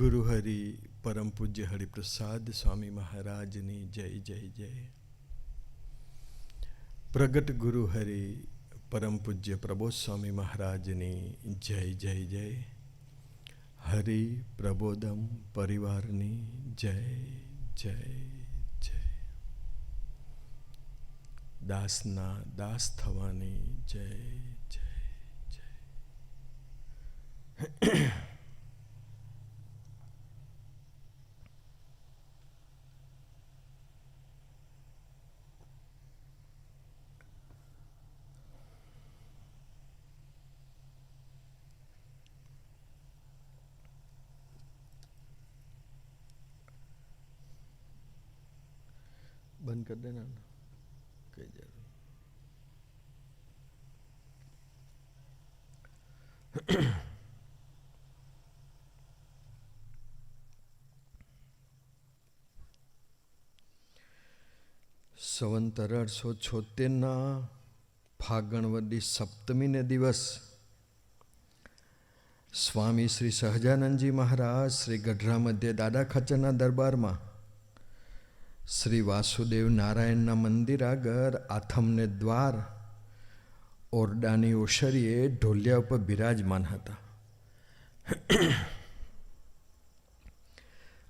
ગુરુ હરિ પરમ પૂજ્ય હરિપ્રસાદ સ્વામી મહારાજની જય જય જય. પ્રગટ ગુરુ હરિ પરમ પૂજ્ય પ્રબોધ સ્વામી મહારાજની જય જય જય. હરિ પ્રબોધમ પરિવારની જય જય જય. દાસના દાસ થવાની જય જય જય. बंद कर देना ना, कई जरूर. સંવંત 1876 ફાગણવદી સપ્તમીને દિવસ સ્વામી શ્રી સહજાનંદજી મહારાજ શ્રી ગઢડા મધ્ય દાદા ખચ્ચરના દરબારમાં શ્રી વાસુદેવ નારાયણના મંદિર આગળ આથમને દ્વાર ઓરડાની ઓસરીએ ઢોલિયા ઉપર બિરાજમાન હતા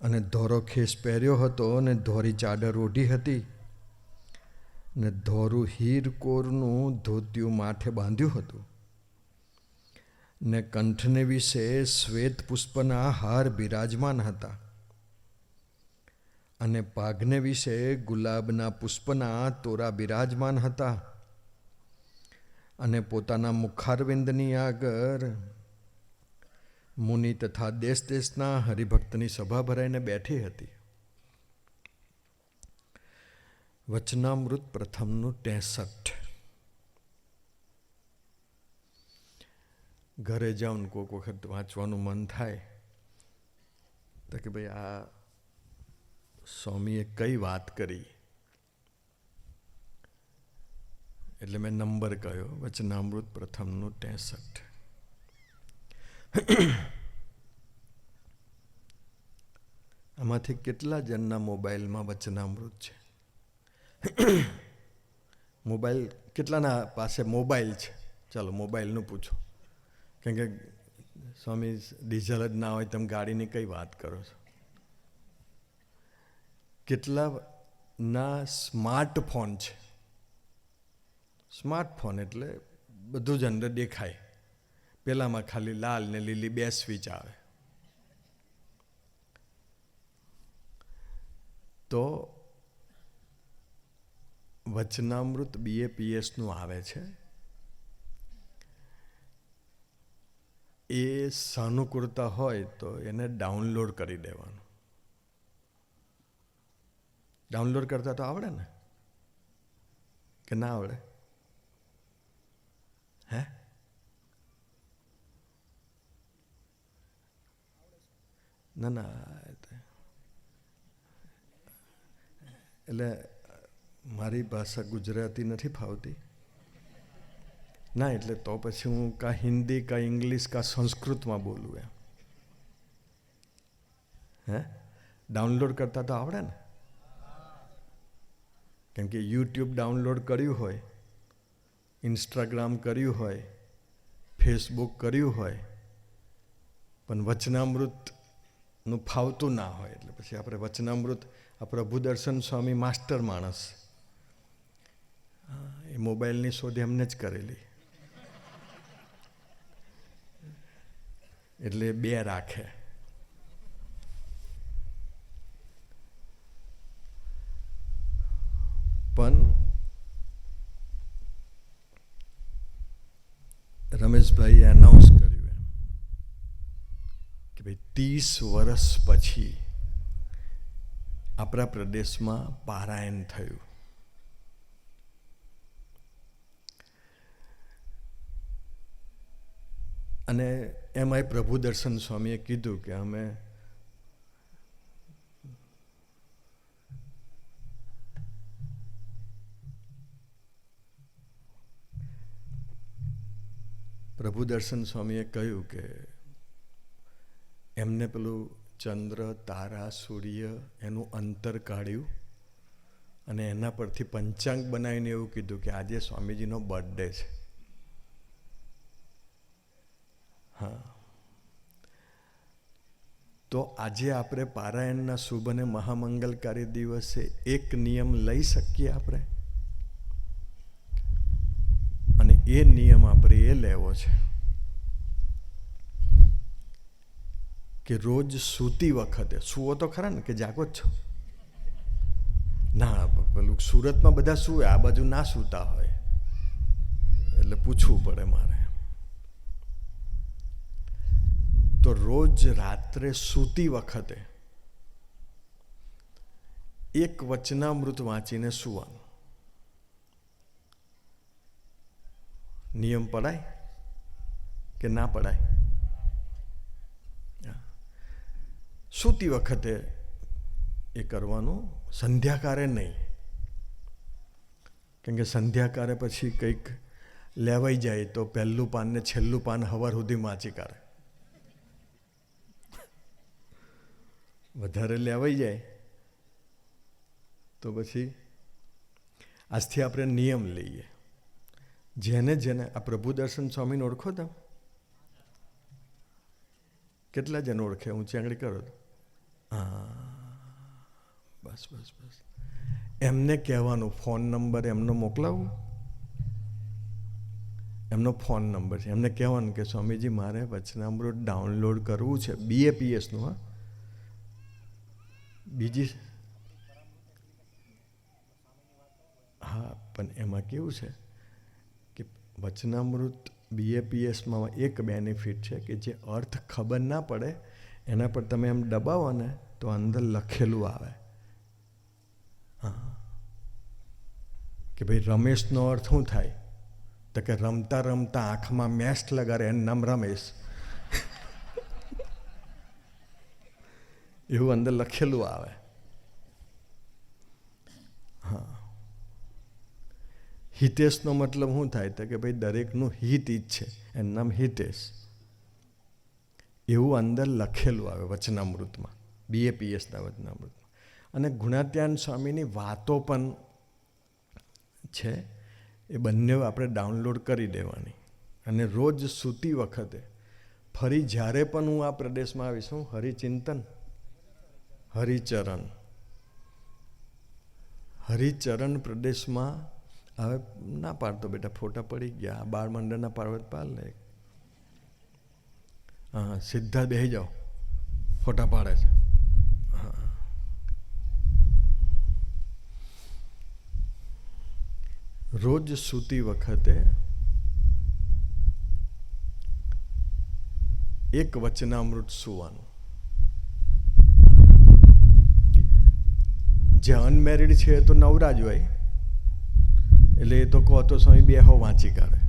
અને ધોરો ખેસ પહેર્યો હતો અને ધોરી ચાદર ઓઢી હતી ને ધોરું હીરકોરનું ધોતિયું માથે બાંધ્યું હતું ને કંઠને વિશે શ્વેત પુષ્પના હાર બિરાજમાન હતા અને પાઘને વિશે ગુલાબના પુષ્પના તોરા બિરાજમાન હતા અને પોતાના મુખારવિંદની આગળ મુનિ તથા દેશ દેશના હરિભક્તની સભા ભરાઈને બેઠી હતી. વચનામૃત પ્રથમનું 63. ઘરે જાઉં ને કોઈક વખત વાંચવાનું મન થાય તો કે ભાઈ આ સ્વામીએ કઈ વાત કરી, એટલે મેં નંબર કહ્યો વચનામૃત પ્રથમનું 63. આમાંથી કેટલા જણના મોબાઈલમાં વચનામૃત છે? મોબાઈલ કેટલાના પાસે મોબાઈલ છે? ચાલો મોબાઈલનું પૂછો, કેમ કે સ્વામી ડીઝલ જ ના હોય તમે ગાડીની કઈ વાત કરો છો? કેટલાના સ્માર્ટફોન છે? સ્માર્ટફોન એટલે બધું જ અંદર દેખાય, પેલામાં ખાલી લાલ ને લીલી 2 સ્વિચ આવે. તો વચનામૃત BAPSનું આવે છે, એ સાનુકૂળતા હોય તો એને ડાઉનલોડ કરી દેવાનું. ડાઉનલોડ કરતા તો આવડે ને, કે ના આવડે? હે? ના ના, એટલે મારી ભાષા ગુજરાતી નથી ફાવતી ના, એટલે તો પછી હું કાં હિન્દી કાં ઇંગ્લિશ કાં સંસ્કૃતમાં બોલું એમ. હે? ડાઉનલોડ કરતા તો આવડે ને, કેમ કે યુટ્યુબ ડાઉનલોડ કર્યું હોય, ઇન્સ્ટાગ્રામ કર્યું હોય, ફેસબુક કર્યું હોય, પણ વચનામૃતનું ફાવતું ના હોય, એટલે પછી આપણે વચનામૃત આ પ્રભુદર્શન સ્વામી માસ્ટર માણસ, એ મોબાઈલની શોધ એમને જ કરેલી, એટલે 2 રાખે. પણ રમેશભાઈએ એનાઉન્સ કર્યું એમ કે ભાઈ 30 વર્ષ પછી આપણા પ્રદેશમાં પારાયણ થયું. અને એમાંય પ્રભુદર્શન સ્વામીએ કીધું કે અમે પ્રભુદર્શન સ્વામીએ કહ્યું કે એમને પેલું ચંદ્ર, તારા, સૂર્ય એનું અંતર કાઢ્યું અને એના પરથી પંચાંગ બનાવીને એવું કીધું કે આજે સ્વામીજીનો બર્થડે છે. હા, તો આજે આપણે પારાયણના શુભ અને મહામંગલકારી દિવસે એક નિયમ લઈ શકીએ આપણે, અને એ નિયમ આપણે એ લેવો છે કે રોજ સૂતી વખતે, સૂવો તો ખરા ને કે જાગો જ છો? ના, પેલું સુરતમાં બધા સૂવે, આ બાજુ ના સૂતા હોય એટલે પૂછવું પડે મારે. તો રોજ રાત્રે સૂતી વખતે એક વચનામૃત વાંચીને સૂવાનું. નિયમ પડાય કે ના પડાય? સૂતી વખતે એ કરવાનું, સંધ્યાકારે નહીં. કેમ કે સંધ્યાકારે પછી કંઈક લેવાઈ જાય તો પહેલું પાન ને છેલ્લું પાન હવાર સુધી વાંચી કાઢે. વધારે લેવાઈ જાય તો પછી આજથી આપણે નિયમ લઈએ. જેને આ પ્રભુદર્શન સ્વામીને ઓળખો તમે? કેટલા જણ ઓળખે? ઊંચી આંગળી કરો. હા, બસ બસ બસ. એમને કહેવાનું, ફોન નંબર એમનો મોકલાવું. એમનો ફોન નંબર છે, એમને કહેવાનું કે સ્વામીજી મારે વચનામૃત ડાઉનલોડ કરવું છે, BAPSનું. હા, બીજી, હા, પણ એમાં કેવું છે કે વચનામૃત BAPSમાં એક બેનિફિટ છે કે જે અર્થ ખબર ના પડે એના પર તમે એમ દબાવો ને તો અંદર લખેલું આવે. હા, કે ભાઈ રમેશનો અર્થ શું થાય? તો કે રમતા રમતા આંખમાં મેસ્ટ લગાડે એનું નામ રમેશ. એવું અંદર લખેલું આવે. હા, હિતેશનો મતલબ શું થાય? તો કે ભાઈ દરેકનું હિત ઈચ્છે, એનું નામ હિતેશ. એવું અંદર લખેલું આવે વચનામૃતમાં, BAPSના વચનામૃતમાં. અને ગુણાત્યાન સ્વામીની વાતો પણ છે, એ બંને આપણે ડાઉનલોડ કરી દેવાની. અને રોજ સૂતી વખતે ફરી જ્યારે પણ હું આ પ્રદેશમાં આવીશ, હું હરિચિંતન, હરિચરણ પ્રદેશમાં. હવે ના પાડતો બેટા, ફોટા પડી ગયા. બાળ મંડળના પાર્વત પાલ લે. હા, સીધા બેસી જાઓ, ફોટા પાડે છે. હા, રોજ સૂતી વખતે એક વચનામૃત સૂવાનું. જે અનમેરિડ છે એ તો નવરા જ હોય, એટલે એ તો કહો તો સ્વામી બેહો વાંચી કાઢે.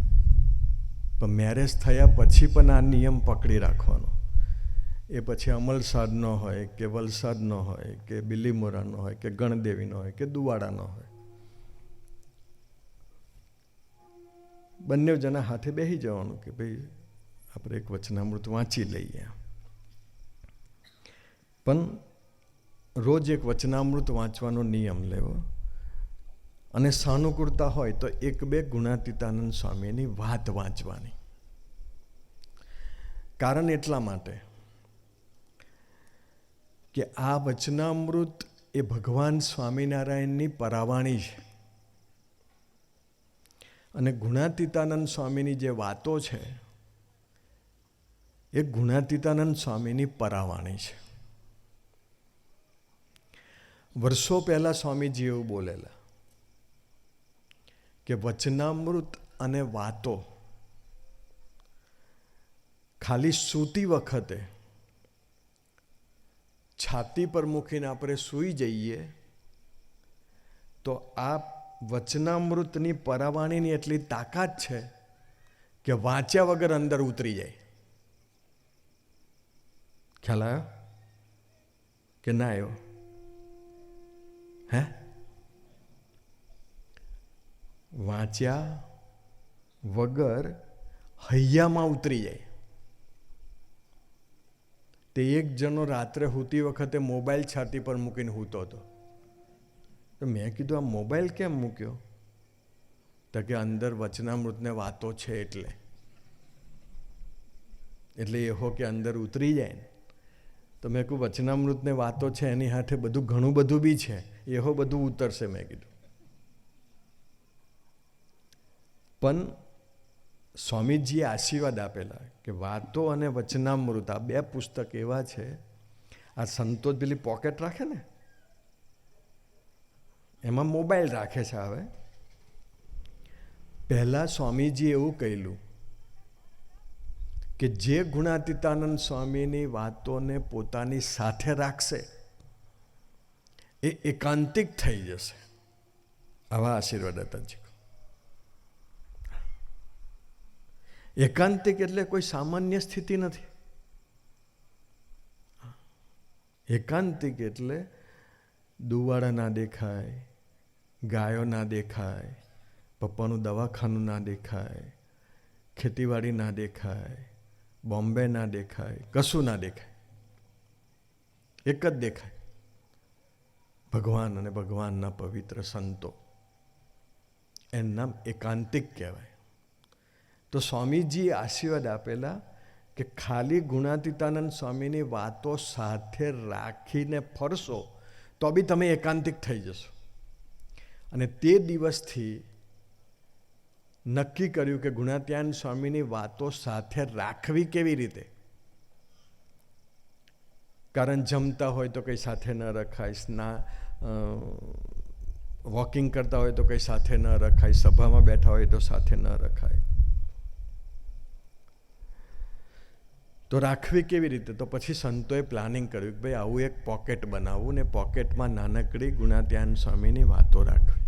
પણ મેરેજ થયા પછી પણ આ નિયમ પકડી રાખવાનો. એ પછી અમલસાડનો હોય કે વલસાડનો હોય કે બિલીમોરાનો હોય કે ગણદેવીનો હોય કે દુવાડાનો હોય, બંને જણા હાથે બેસી જવાનું કે ભાઈ આપણે એક વચનામૃત વાંચી લઈએ. પણ રોજ એક વચનામૃત વાંચવાનો નિયમ લેવો. અને સાનુકૂળતા હોય તો 1-2 ગુણાતીતાનંદ સ્વામીની વાત વાંચવાની. કારણ એટલા માટે કે આ વચનામૃત એ ભગવાન સ્વામિનારાયણની પરાવાણી છે. અને ગુણાતીતાનંદ સ્વામીની જે વાતો છે એ ગુણાતીતાનંદ સ્વામીની પરાવાણી છે. વર્ષો પહેલા સ્વામીજી એવું બોલેલા કે વચનામૃત અને વાતો ખાલી સૂતી વખતે છાતી પર મૂકીને આપણે સૂઈ જઈએ તો આ વચનામૃતની પરાવાણીની એટલી તાકાત છે કે વાંચ્યા વગર અંદર ઉતરી જાય. ખ્યાલ આવ્યો કે ના આવ્યો? હે? વાંચ્યા વગર હૈયામાં ઉતરી જાય. તે એક જણો રાત્રે સૂતી વખતે મોબાઈલ છાતી પર મૂકીને સૂતો હતો. તો મેં કીધું આ મોબાઈલ કેમ મૂક્યો? તો કે અંદર વચનામૃતને વાતો છે એટલે એહો કે અંદર ઉતરી જાય ને. તો મેં કહ્યું વચનામૃતને વાતો છે એની હાથે બધું ઘણું બધું બી છે, એહો બધું ઉતરશે. મેં કીધું પણ સ્વામીજીએ આશીર્વાદ આપેલા કે વાતો અને વચનામૃત આ 2 પુસ્તક એવા છે. આ સંતો પેલી પોકેટ રાખે ને એમાં મોબાઈલ રાખે છે. હવે પહેલાં સ્વામીજી એવું કહેલું કે જે ગુણાતીતાનંદ સ્વામીની વાતોને પોતાની સાથે રાખશે એ એકાંતિક થઈ જશે. આવા આશીર્વાદ હતા. એકાંતિક એટલે કોઈ સામાન્ય સ્થિતિ નથી. એકાંતિક એટલે દુવાડા ના દેખાય, ગાયો ના દેખાય, પપ્પાનું દવાખાનું ના દેખાય, ખેતીવાડી ના દેખાય, બોમ્બે ના દેખાય, કશું ના દેખાય. એક જ દેખાય, ભગવાન અને ભગવાનના પવિત્ર સંતો. એનું નામ એકાંતિક કહેવાય. તો સ્વામીજીએ આશીર્વાદ આપેલા કે ખાલી ગુણાતીતાનંદ સ્વામીની વાતો સાથે રાખીને ફરશો તો બી તમે એકાંતિક થઈ જશો. અને તે દિવસથી નક્કી કર્યું કે ગુણાતીતાનંદ સ્વામીની વાતો સાથે રાખવી કેવી રીતે. કારણ જમતા હોય તો કંઈ સાથે ન રખાય, વોકિંગ કરતા હોય તો કંઈ સાથે ન રખાય, સભામાં બેઠા હોય તો સાથે ન રખાય. તો રાખવી કેવી રીતે? તો પછી સંતોએ પ્લાનિંગ કર્યું કે ભાઈ આવું એક પોકેટ બનાવવું ને પોકેટમાં નાનકડી ગુણાતીતાનંદ સ્વામીની વાતો રાખવી.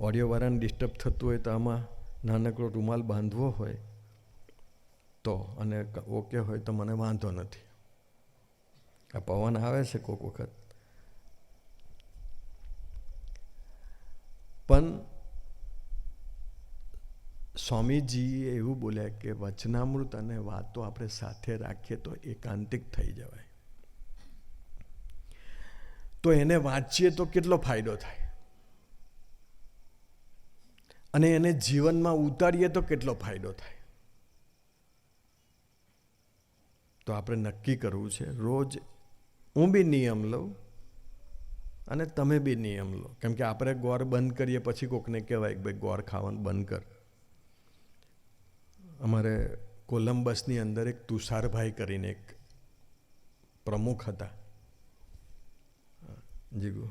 ઓડિયોવાળાને ડિસ્ટર્બ થતું હોય તો આમાં નાનકડો રૂમાલ બાંધવો હોય તો, અને ઓકે હોય તો મને વાંધો નથી. આ પવન આવે છે કોઈક વખત. પણ સ્વામીજીએ એવું બોલ્યા કે વચનામૃત અને વાતો આપણે સાથે રાખીએ તો એકાંતિક થઈ જવાય. તો એને વાંચીએ તો કેટલો ફાયદો થાય, અને એને જીવનમાં ઉતારીએ તો કેટલો ફાયદો થાય. તો આપણે નક્કી કરવું છે રોજ હું બી નિયમ લઉં અને તમે બી નિયમ લો. કેમ કે આપણે ગોળ બંધ કરીએ પછી કોકને કહેવાય કે ભાઈ ગોળ ખાવાનું બંધ કર. અમારે કોલંબસની અંદર એક તુષારભાઈ કરીને એક પ્રમુખ હતા. જીગુ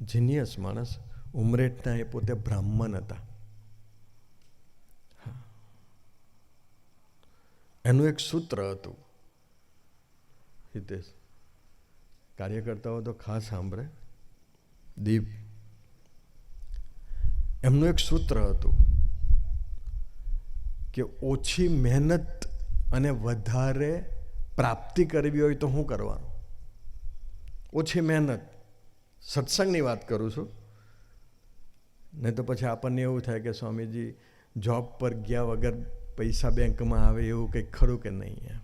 જીનિયસ માણસ, ઉમરેઠના. એ પોતે બ્રાહ્મણ હતા. એનું એક સૂત્ર હતું, હિતેશ કાર્યકર્તાઓ તો ખાસ સાંભળે. દીપ, એમનું એક સૂત્ર હતું કે ઓછી મહેનત અને વધારે પ્રાપ્તિ કરવી હોય તો શું કરવાનું? ઓછી મહેનત, સત્સંગની વાત કરું છું. નહીં તો પછી આપણને એવું થાય કે સ્વામીજી જોબ પર ગયા વગર પૈસા બેંકમાં આવે એવું કંઈક ખરું કે નહીં.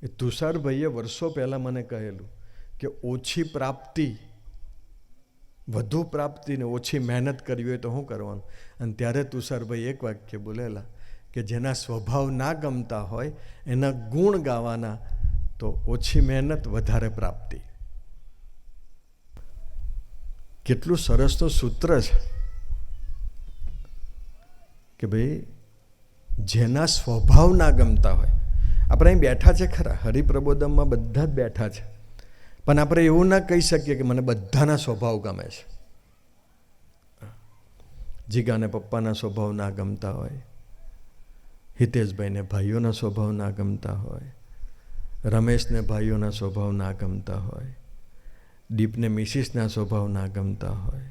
એ તુષારભાઈએ વર્ષો પહેલાં મને કહેલું કે ઓછી પ્રાપ્તિ, વધુ પ્રાપ્તિને ઓછી મહેનત કરવી હોય તો શું કરવાનું? અને ત્યારે તુષારભાઈ એક વાક્ય બોલેલા કે જેના સ્વભાવ ના ગમતા હોય એના ગુણ ગાવાના, તો ઓછી મહેનત વધારે પ્રાપ્તિ. કેટલું સરસનું સૂત્ર છે કે ભાઈ જેના સ્વભાવ ના ગમતા હોય. આપણે અહીં બેઠા છે ખરા, હરિપ્રબોધમમાં બધા જ બેઠા છે, પણ આપણે એવું ના કહી શકીએ કે મને બધાના સ્વભાવ ગમે છે. જીગાને પપ્પાના સ્વભાવ ના ગમતા હોય, હિતેશભાઈને ભાઈઓના સ્વભાવ ના ગમતા હોય, રમેશને ભાઈઓના સ્વભાવ ના ગમતા હોય, દીપને મિસિસના સ્વભાવ ના ગમતા હોય.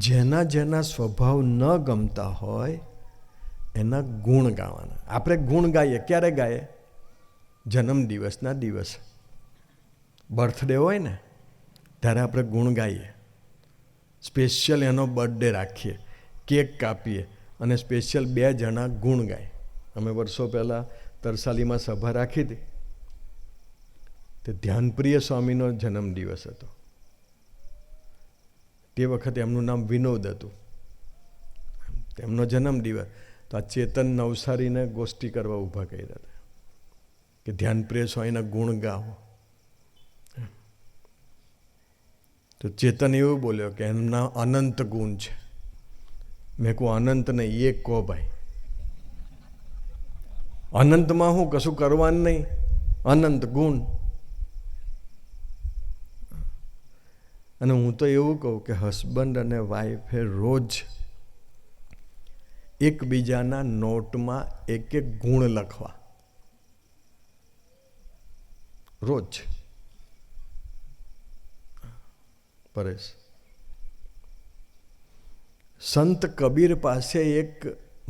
જેના જેના સ્વભાવ ન ગમતા હોય એના ગુણ ગાવાના. આપણે ગુણ ગાઈએ ક્યારે ગાઈએ? જન્મદિવસના દિવસે, બર્થડે હોય ને ત્યારે આપણે ગુણ ગાઈએ. સ્પેશિયલ એનો બર્થડે રાખીએ, કેક કાપીએ અને સ્પેશિયલ 2 જણા ગુણ ગાય. અમે વર્ષો પહેલાં તરસાલીમાં સભા રાખી હતી. તે ધ્યાનપ્રિય સ્વામીનો જન્મદિવસ હતો. તે વખતે એમનું નામ વિનોદ હતું. તેમનો જન્મદિવસ તો આ ચેતન નવસારીને ગોષ્ઠી કરવા ઊભા કર્યા હતા કે ધ્યાનપ્રિય સ્વામીના ગુણ ગાઓ. તો ચેતન એવું બોલ્યો કે એમના અનંત ગુણ છે. મેં કહું અનંત નહીં, એક કહો ભાઈ. અનંતમાં હું કશું કરવાનું નહીં, અનંત ગુણ. અને હું તો એવું કહું કે હસબન્ડ અને વાઈફે રોજ એકબીજાના નોટમાં એક ગુણ લખવા. રોજ. પરેશ, સંત કબીર પાસે એક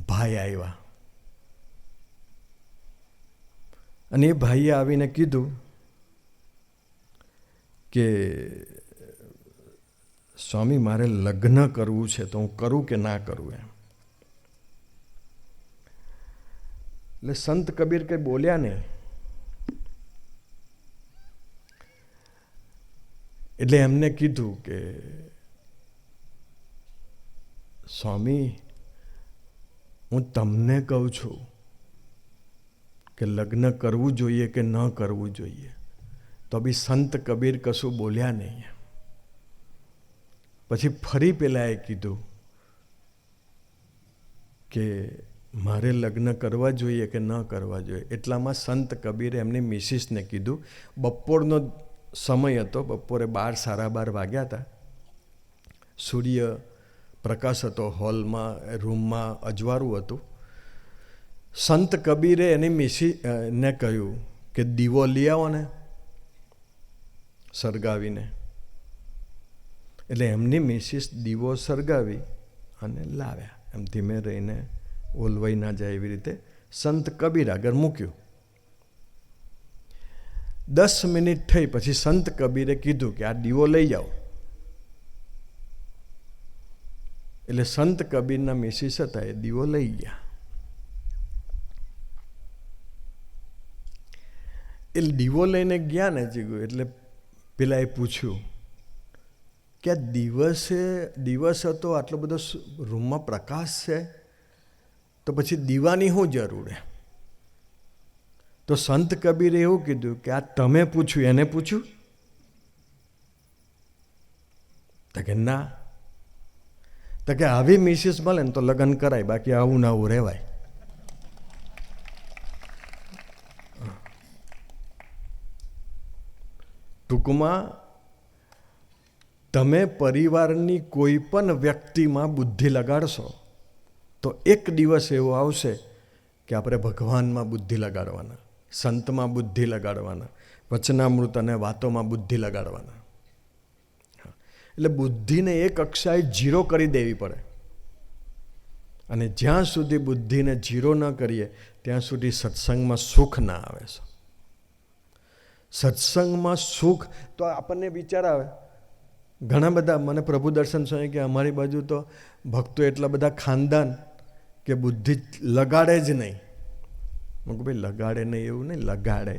ભાઈ આવ્યા અને એ ભાઈએ આવીને કીધું કે સ્વામી મારે લગ્ન કરવું છે તો હું કરું કે ના કરું એમ. એટલે સંત કબીર કંઈ બોલ્યા નહીં. એટલે એમને કીધું કે સ્વામી હું તમને કહું છું કે લગ્ન કરવું જોઈએ કે ન કરવું જોઈએ, તો બી સંત કબીર કશું બોલ્યા નહીં. પછી ફરી પેલાએ કીધું કે મારે લગ્ન કરવા જોઈએ કે ન કરવા જોઈએ. એટલામાં સંત કબીરે એમની મિસિસને કીધું, બપોરનો સમય હતો, બપોરે 12 સાડા 12 વાગ્યા હતા. સૂર્ય પ્રકાશ હતો, હોલમાં રૂમમાં અજવાળું હતું. સંત કબીરે એની મિસિસને કહ્યું કે દીવો લઈ આવો ને સળગાવીને. એટલે એમની મિસિસ દીવો સળગાવી અને લાવ્યા. એમ ધીમે રહીને ઓલવાઈ ના જાય એવી રીતે સંત કબીર આગળ મૂક્યું. 10 મિનિટ થઈ પછી સંત કબીરે કીધું કે આ દીવો લઈ જાઓ. એટલે સંત કબીરના મિસિસ હતા એ દીવો લઈ ગયા. એટલે દીવો લઈને ગયા ને જીગુ, એટલે પેલા એ પૂછ્યું કે દિવસ હતો, આટલો બધો રૂમમાં પ્રકાશ છે, તો પછી દીવાની શું જરૂર છે? તો સંત કબીરે એવું કીધું કે આ તમે પૂછ્યું એને પૂછ્યું? તો કે ના. તો કે આવી મિસિસ મળે ને તો લગ્ન કરાય, બાકી આવું ના આવું રહેવાય. ટૂંકમાં તમે પરિવારની કોઈ પણ વ્યક્તિમાં બુદ્ધિ લગાડશો તો એક દિવસ એવો આવશે કે આપણે ભગવાનમાં બુદ્ધિ લગાડવાના, સંતમાં બુદ્ધિ લગાડવાના, વચનામૃત અને વાતોમાં બુદ્ધિ લગાડવાના. એટલે બુદ્ધિને એક કક્ષાએ 0 કરી દેવી પડે. અને જ્યાં સુધી બુદ્ધિને 0 ન કરીએ ત્યાં સુધી સત્સંગમાં સુખ ના આવે. સત્સંગમાં સુખ તો આપણને વિચાર આવે. ઘણા બધા મને પ્રભુ દર્શન સ્વામી કે અમારી બાજુ તો ભક્તો એટલા બધા ખાનદાન કે બુદ્ધિ લગાડે જ નહીં. મેં કહું ભાઈ લગાડે નહીં એવું નહીં, લગાડે,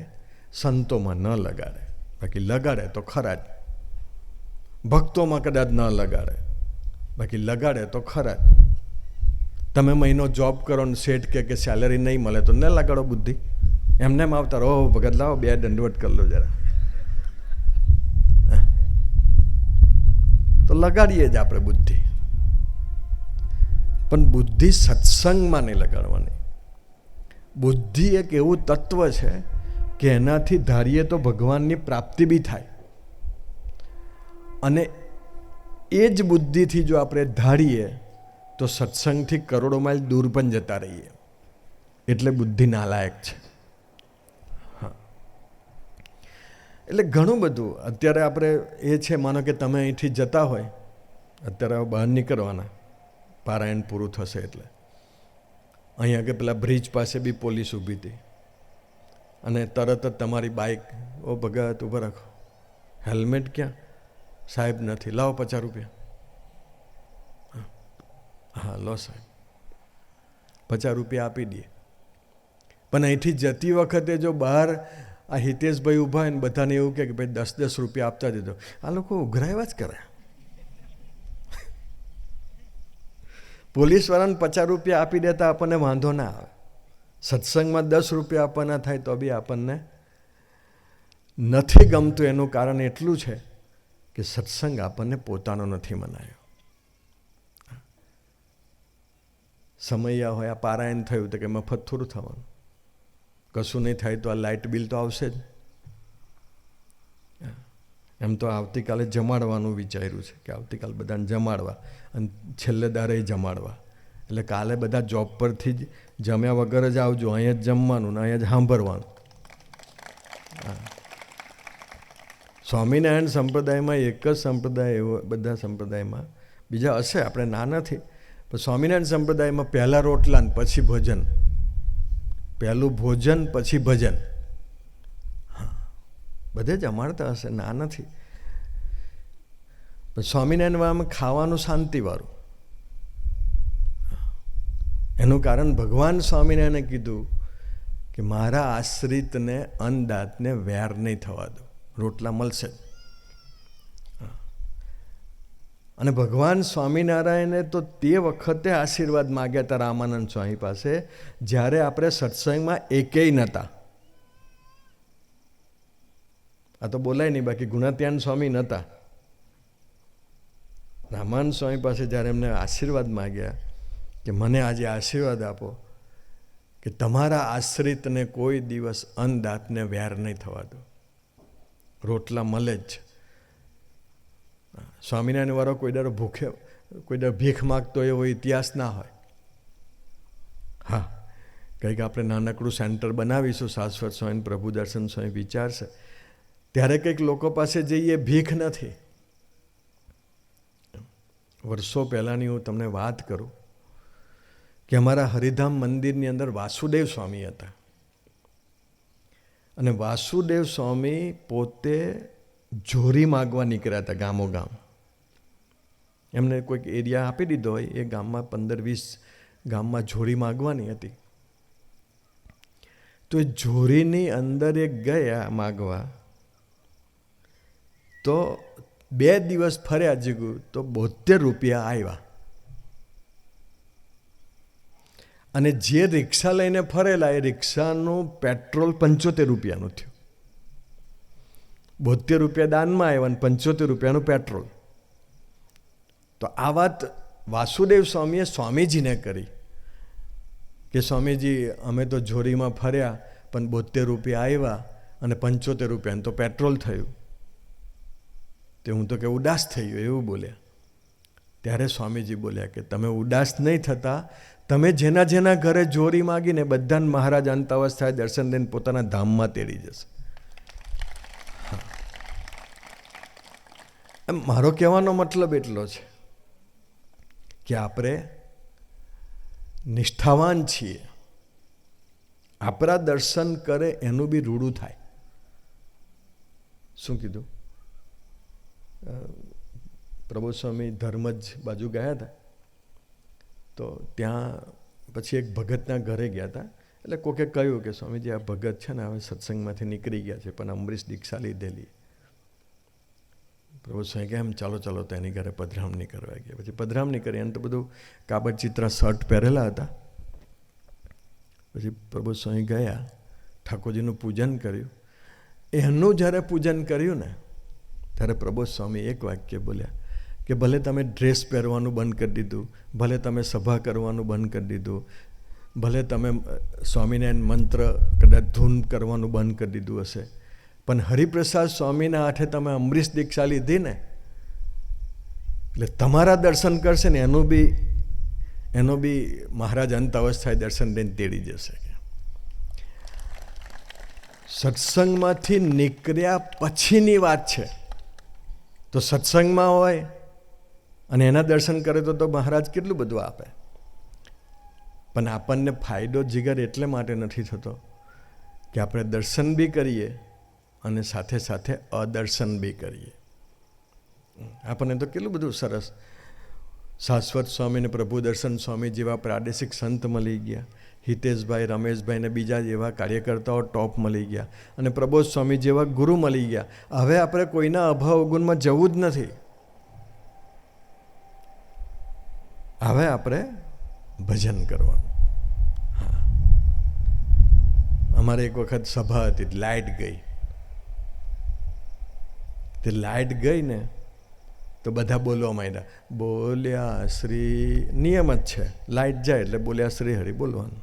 સંતોમાં ન લગાડે, બાકી લગાડે તો ખરા જ. ભક્તોમાં કદાચ ન લગાડે, બાકી લગાડે તો ખરા જ. તમે મહિનો જોબ કરો ને શેઠ કે સેલરી નહીં મળે તો ન લગાડો બુદ્ધિ. એમને એમ આવતા રહો, ભગત લાવો 2 દંડવટ કરી લો જરા, તો લગાડીએ જ આપણે બુદ્ધિ. પણ બુદ્ધિ સત્સંગમાં નહીં લગાડવાની. બુદ્ધિ એક એવું તત્વ છે કે એનાથી ધારીએ તો ભગવાનની પ્રાપ્તિ બી થાય. અને એ જ બુદ્ધિથી જો આપણે ધારીએ તો સત્સંગથી કરોડો માઇલ દૂર પણ જતા રહીએ. એટલે બુદ્ધિ નાલાયક છે. હા, એટલે ઘણું બધું અત્યારે આપણે એ છે, માનો કે તમે અહીંથી જતા હોય, અત્યારે બહાર નીકળવાના, પારાયણ પૂરું થશે એટલે અહીંયા કે પેલા બ્રિજ પાસે બી પોલીસ ઊભી હતી અને તરત જ તમારી બાઇક, ઓ ભગત ઊભા રાખો, હેલ્મેટ ક્યાં? સાહેબ નથી, લાવો 50 રૂપિયા. હા લો સાહેબ. 50 રૂપિયા આપી દઈએ. પણ અહીંથી જતી વખતે જો બહાર આ હિતેશભાઈ ઊભા હોય ને બધાને એવું કે ભાઈ 10-10 રૂપિયા આપતા દીધો, આ લોકો ઉઘરાવ્યા જ કરે. પોલીસવાળાને 50 રૂપિયા આપી દેતા આપણને વાંધો ના આવે. સત્સંગમાં 10 રૂપિયા આપવાના થાય તો બી આપણને નથી ગમતું. એનું કારણ એટલું છે કે સત્સંગ આપણને પોતાનો નથી મનાયો. સમયા હોય, આ પારાયણ થયું તો કે મફત થોડું થવાનું, કશું નહીં થાય તો આ લાઇટ બિલ તો આવશે જ. એમ તો આવતીકાલે જમાડવાનું વિચાર્યું છે કે આવતીકાલે બધાને જમાડવા અને છેલ્લે દારે જમાડવા. એટલે કાલે બધા જોબ પરથી જ જમ્યા વગર જ આવજો, અહીંયા જ જમવાનું ને અહીંયા જ સાંભળવાનું. સ્વામિનારાયણ સંપ્રદાયમાં એક જ સંપ્રદાય એવો, બધા સંપ્રદાયમાં બીજા હશે, આપણે ના નથી, પણ સ્વામિનારાયણ સંપ્રદાયમાં પહેલાં રોટલા ને પછી ભોજન, પહેલું ભોજન પછી ભજન. હા, બધે જ અમારતા હશે, ના નથી. પણ સ્વામિનારાયણમાં ખાવાનું શાંતિવાળું. એનું કારણ ભગવાન સ્વામિનારાયણે કીધું કે મારા આશ્રિતને અન્નદાતને વેર નહીં થવા દો, રોટલા મળશે. અને ભગવાન સ્વામિનારાયણે તો તે વખતે આશીર્વાદ માગ્યા હતા રામાનંદ સ્વામી પાસે, જ્યારે આપણે સત્સંગમાં એકેય નહોતા. આ તો બોલાય નહીં, બાકી ગુણાત્યાન સ્વામી નહોતા. રામાનંદ સ્વામી પાસે જ્યારે એમને આશીર્વાદ માગ્યા કે મને આજે આશીર્વાદ આપો કે તમારા આશ્રિતને કોઈ દિવસ અન્નદાતને વેર નહીં થવા દો, રોટલા મળે જ. સ્વામિનારાયણ વાળો કોઈ દર ભૂખે, કોઈ દર ભીખ માગતો એવો ઇતિહાસ ના હોય. હા, કંઈક આપણે નાનકડું સેન્ટર બનાવીશું, શાશ્વત સ્વામી પ્રભુ દર્શન સ્વામી વિચારશે, ત્યારે કંઈક લોકો પાસે જઈએ, ભીખ નથી. વર્ષો પહેલાંની હું તમને વાત કરું કે અમારા હરિધામ મંદિરની અંદર વાસુદેવ સ્વામી હતા. અને વાસુદેવ સ્વામી પોતે જોરી માગવા નીકળ્યા હતા ગામો ગામ. એમને કોઈક એરિયા આપી દીધો હોય, એ ગામમાં 15-20 ગામમાં જોરી માગવાની હતી. તો એ જોરીની અંદર એ ગયા માગવા, તો 2 દિવસ ફર્યા જીગું તો 72 રૂપિયા આવ્યા. અને જે રિક્ષા લઈને ફરેલા એ રિક્ષાનું પેટ્રોલ 75 રૂપિયાનું થયું. 72 રૂપિયા દાનમાં આવ્યા અને 75 રૂપિયાનું પેટ્રોલ. તો આ વાત વાસુદેવ સ્વામીએ સ્વામીજીને કરી કે સ્વામીજી, અમે તો જોરીમાં ફર્યા પણ 72 રૂપિયા આવ્યા અને 75 રૂપિયાનું તો પેટ્રોલ થયું. તે હું તો કે ઉદાસ થઈ ગયો એવું બોલ્યા. ત્યારે સ્વામીજી બોલ્યા કે તમે ઉદાસ નહીં થતા, તમે જેના જેના ઘરે જોરી માગીને બધાને મહારાજ અંત અવસ્થાએ દર્શન દઈને પોતાના ધામમાં તેડી જશે. મારો કહેવાનો મતલબ એટલો છે કે આપણે નિષ્ઠાવાન છીએ, આપણા દર્શન કરે એનું બી રૂડું થાય. શું કીધું? પ્રભુ સ્વામી ધર્મજ બાજુ ગયા હતા, તો ત્યાં પછી એક ભગતના ઘરે ગયા હતા. એટલે કોકે કહ્યું કે સ્વામીજી, આ ભગત છે ને હવે સત્સંગમાંથી નીકળી ગયા છે પણ અમરીશ દીક્ષા લીધેલી. પ્રભુ સ્વામી કે એમ ચાલો ચાલો તો એની ઘરે પધરામણી કરવા ગયા. પછી પધરામણી કરી, એને તો બધું કાબડ ચિત્રા શર્ટ પહેરેલા હતા. પછી પ્રભુ સ્વામી ગયા, ઠાકોરજીનું પૂજન કર્યું. એનું જ્યારે પૂજન કર્યું ને ત્યારે પ્રભુ સ્વામી એક વાક્ય બોલ્યા કે ભલે તમે ડ્રેસ પહેરવાનું બંધ કરી દીધું, ભલે તમે સભા કરવાનું બંધ કરી દીધું, ભલે તમે સ્વામિનારાયણ મંત્ર કદાચ ધૂન કરવાનું બંધ કરી દીધું હશે, પણ હરિપ્રસાદ સ્વામીના હાથે તમે અમરીશ દીક્ષા લીધી ને, એટલે તમારા દર્શન કરશે ને એનો બી મહારાજ અંત અવસ્થાએ દર્શન દઈને તેડી જશે. સત્સંગમાંથી નીકળ્યા પછીની વાત છે. તો સત્સંગમાં હોય અને એના દર્શન કરે તો મહારાજ કેટલું બધું આપે. પણ આપણને ફાયદો જીગર એટલે માટે નથી થતો કે આપણે દર્શન બી કરીએ અને સાથે સાથે અદર્શન બી કરીએ. આપણને તો કેટલું બધું સરસ શાશ્વત સ્વામી ને પ્રભુ દર્શન સ્વામી જેવા પ્રાદેશિક સંત મળી ગયા, હિતેશભાઈ, રમેશભાઈ ને બીજા જેવા કાર્યકર્તાઓ ટોપ મળી ગયા, અને પ્રબોધ સ્વામી જેવા ગુરુ મળી ગયા. હવે આપણે કોઈના અભાવ અવગુણમાં જવું જ નથી. હવે આપણે ભજન કરવાનું. હા, અમારે એક વખત સભા હતી, લાઇટ ગઈ. તે લાઇટ ગઈ ને તો બધા બોલવા માંડ્યા. બોલ્યા શ્રી, નિયમ જ છે, લાઇટ જાય એટલે બોલ્યા શ્રી હરિ બોલવાનું.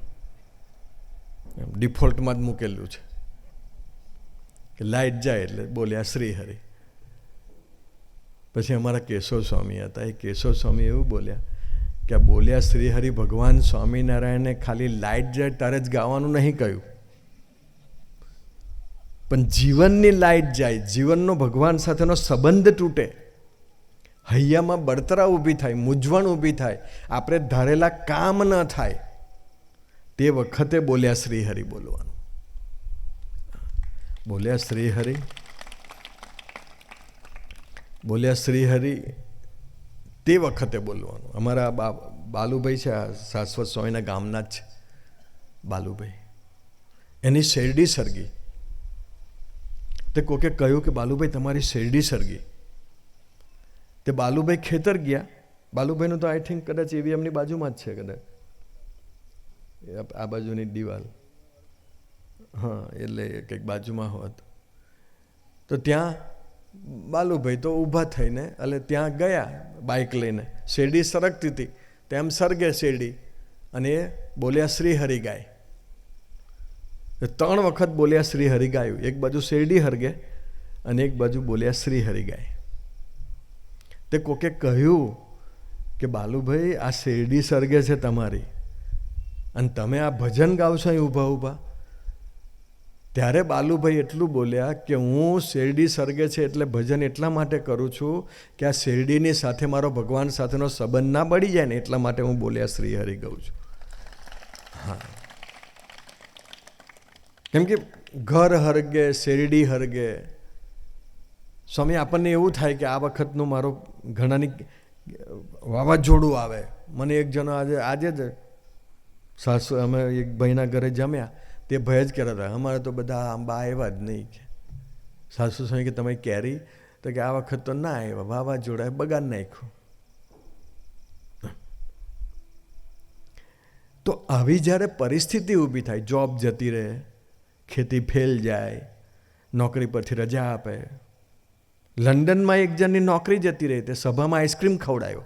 ડિફોલ્ટમાં જ મૂકેલું છે કે લાઇટ જાય એટલે બોલ્યા શ્રી હરિ. પછી અમારા કેશવ સ્વામી હતા, એ કેશવ સ્વામી એવું બોલ્યા કે આ બોલ્યા શ્રી હરિ ભગવાન સ્વામિનારાયણને ખાલી લાઇટ જાય ત્યારે જ ગાવાનું નહીં કહ્યું, પણ જીવનની લાઇટ જાય, જીવનનો ભગવાન સાથેનો સંબંધ તૂટે, હૈયામાં બળતરા ઊભી થાય, મૂંઝવણ ઊભી થાય, આપણે ધારેલા કામ ન થાય, તે વખતે બોલ્યા શ્રી હરિ બોલવાનું. બોલ્યા શ્રી હરિ, બોલ્યા શ્રી હરિ તે વખતે બોલવાનું. અમારા બાલુભાઈ છે, આ શાશ્વત સ્વામીના ગામના જ છે બાલુભાઈ, એની શેરડી સરગી. તે કોકે કહ્યું કે બાલુભાઈ તમારી શેરડી સરગી. તે બાલુભાઈ ખેતર ગયા. બાલુભાઈનું તો આઈ થિંક કદાચ EVMની બાજુમાં જ છે, કદાચ આ બાજુની દિવાલ, હા, એટલે કંઈક બાજુમાં હોત. તો ત્યાં બાલુભાઈ તો ઊભા થઈને એટલે ત્યાં ગયા બાઇક લઈને, શેરડી સરકતી હતી, તેમ સરગે શેરડી, અને એ બોલ્યા શ્રી હરિ ગાય. 3 વખત બોલ્યા શ્રી હરિ ગાયું. એક બાજુ શેરડી હરગે અને એક બાજુ બોલ્યા શ્રી હરિ ગાય. તે કોકે કહ્યું કે બાલુભાઈ આ શેરડી સરગે છે તમારી, અને તમે આ ભજન ગાવશો અહીં ઊભા ઊભા. ત્યારે બાલુભાઈ એટલું બોલ્યા કે હું શેરડી સરગે છે એટલે ભજન એટલા માટે કરું છું કે આ શેરડીની સાથે મારો ભગવાન સાથેનો સંબંધ ના બળી જાય ને, એટલા માટે હું બોલ્યા શ્રી હરિ ગાઉં છું. હા, કેમ કે ઘર હરગે, શેરડી હરગે. સ્વામી આપણને એવું થાય કે આ વખતનું મારો ઘણાની વાવાઝોડું આવે. મને એક જણો આજે જ સાસુ, અમે એક ભાઈના ઘરે જમ્યા, તે ભય જ કહેતા હતા અમારે તો બધા આંબા આવ્યા જ નહીં. કે સાસુ સ્વામી કે તમે કેરી, તો કે આ વખત તો ના આવ્યા, વાવાઝોડાએ બગાડ નાખ્યું. તો આવી જ્યારે પરિસ્થિતિ ઊભી થાય, જોબ જતી રહે, ખેતી ફેલ જાય, નોકરી પરથી રજા આપે. લંડનમાં એક જણની નોકરી જતી રહી, તે સભામાં આઈસ્ક્રીમ ખવડાવ્યો.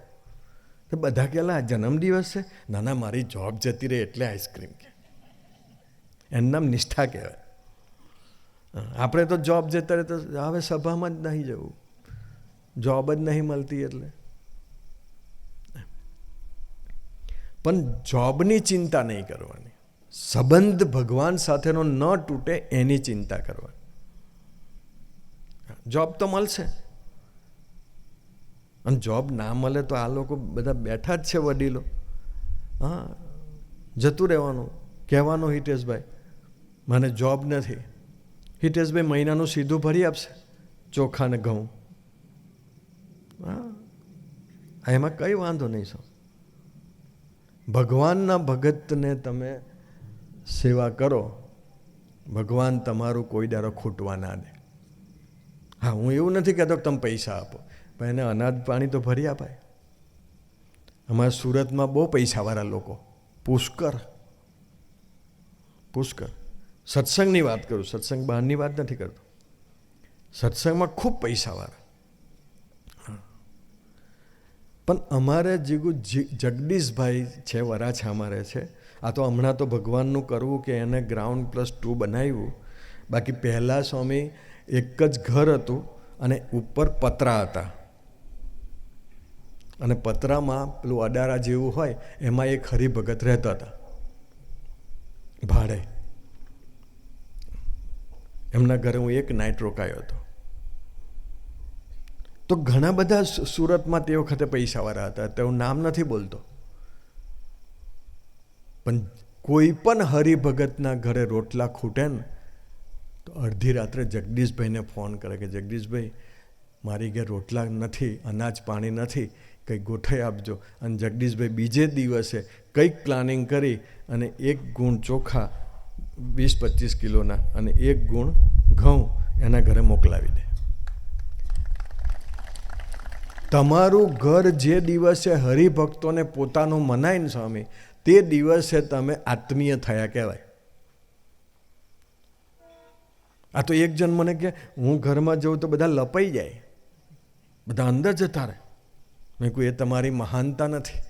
તો બધા કહેલા જન્મદિવસ છે? ના ના, મારી જોબ જતી રહી એટલે આઈસ્ક્રીમ. કે એનું નામ નિષ્ઠા કહેવાય. આપણે તો જોબ જતા રહે તો હવે સભામાં જ નહીં જવું, જોબ જ નહીં મળતી એટલે. પણ જોબની ચિંતા નહીં કરવાની, સંબંધ ભગવાન સાથેનો ન તૂટે એની ચિંતા કરવાની. જોબ તો મળશે, અને જોબ ના મળે તો આ લોકો બધા બેઠા જ છે વડીલો. હા, જતું રહેવાનું, કહેવાનું હિતેશભાઈ મને જોબ નથી. હિતેશભાઈ મહિનાનું સીધું ભરી આપશે, ચોખા ને ઘઉં. હા, એમાં કંઈ વાંધો નહીં. સર, ભગવાનના ભગતને તમે સેવા કરો, ભગવાન તમારું કોઈ દાડો ખૂટવા ના દે. હા, હું એવું નથી કહેતો કે તમે પૈસા આપો, પણ એને અનાજ પાણી તો ભરી અપાય. અમારા સુરતમાં બહુ પૈસાવાળા લોકો, પુષ્કર. સત્સંગની વાત કરું, સત્સંગ બહારની વાત નથી કરતો. સત્સંગમાં ખૂબ પૈસાવાળા. પણ અમારે જીગું જગદીશભાઈ છે, વરાછા અમારે છે. આ તો હમણાં તો ભગવાનનું કરવું કે એને ground+2 બનાવ્યું. બાકી પહેલાં સ્વામી એક જ ઘર હતું અને ઉપર પતરા હતા, અને પતરામાં પેલું અડારા જેવું હોય એમાં એક હરિભગત રહેતા હતા ભાડે. એમના ઘરે હું એક નાઇટ રોકાયો હતો. તો ઘણા બધા સુરતમાં તે વખતે પૈસાવાળા હતા, તે હું નામ નથી બોલતો, પણ કોઈ પણ હરિભગતના ઘરે રોટલા ખૂટે ને તો અડધી રાત્રે જગદીશભાઈને ફોન કરે કે જગદીશભાઈ મારી ઘેર રોટલા નથી, અનાજ પાણી નથી, કંઈક ગોઠવી આપજો. અને જગદીશભાઈ બીજે દિવસે કંઈક પ્લાનિંગ કરી અને 1 ગુણ ચોખા 20-25 કિલોના અને 1 ગુણ ઘઉં એના ઘરે મોકલાવી દે. તમારું ઘર જે દિવસે હરિભક્તોને પોતાનું મનાય ને સ્વામી, તે દિવસે તમે આત્મીય થયા કહેવાય. આ તો એક જણ મને કે હું ઘરમાં જઉં તો બધા લપાઈ જાય, બધા અંદર જતા રહે. મેં કહ્યું એ તમારી મહાનતા નથી.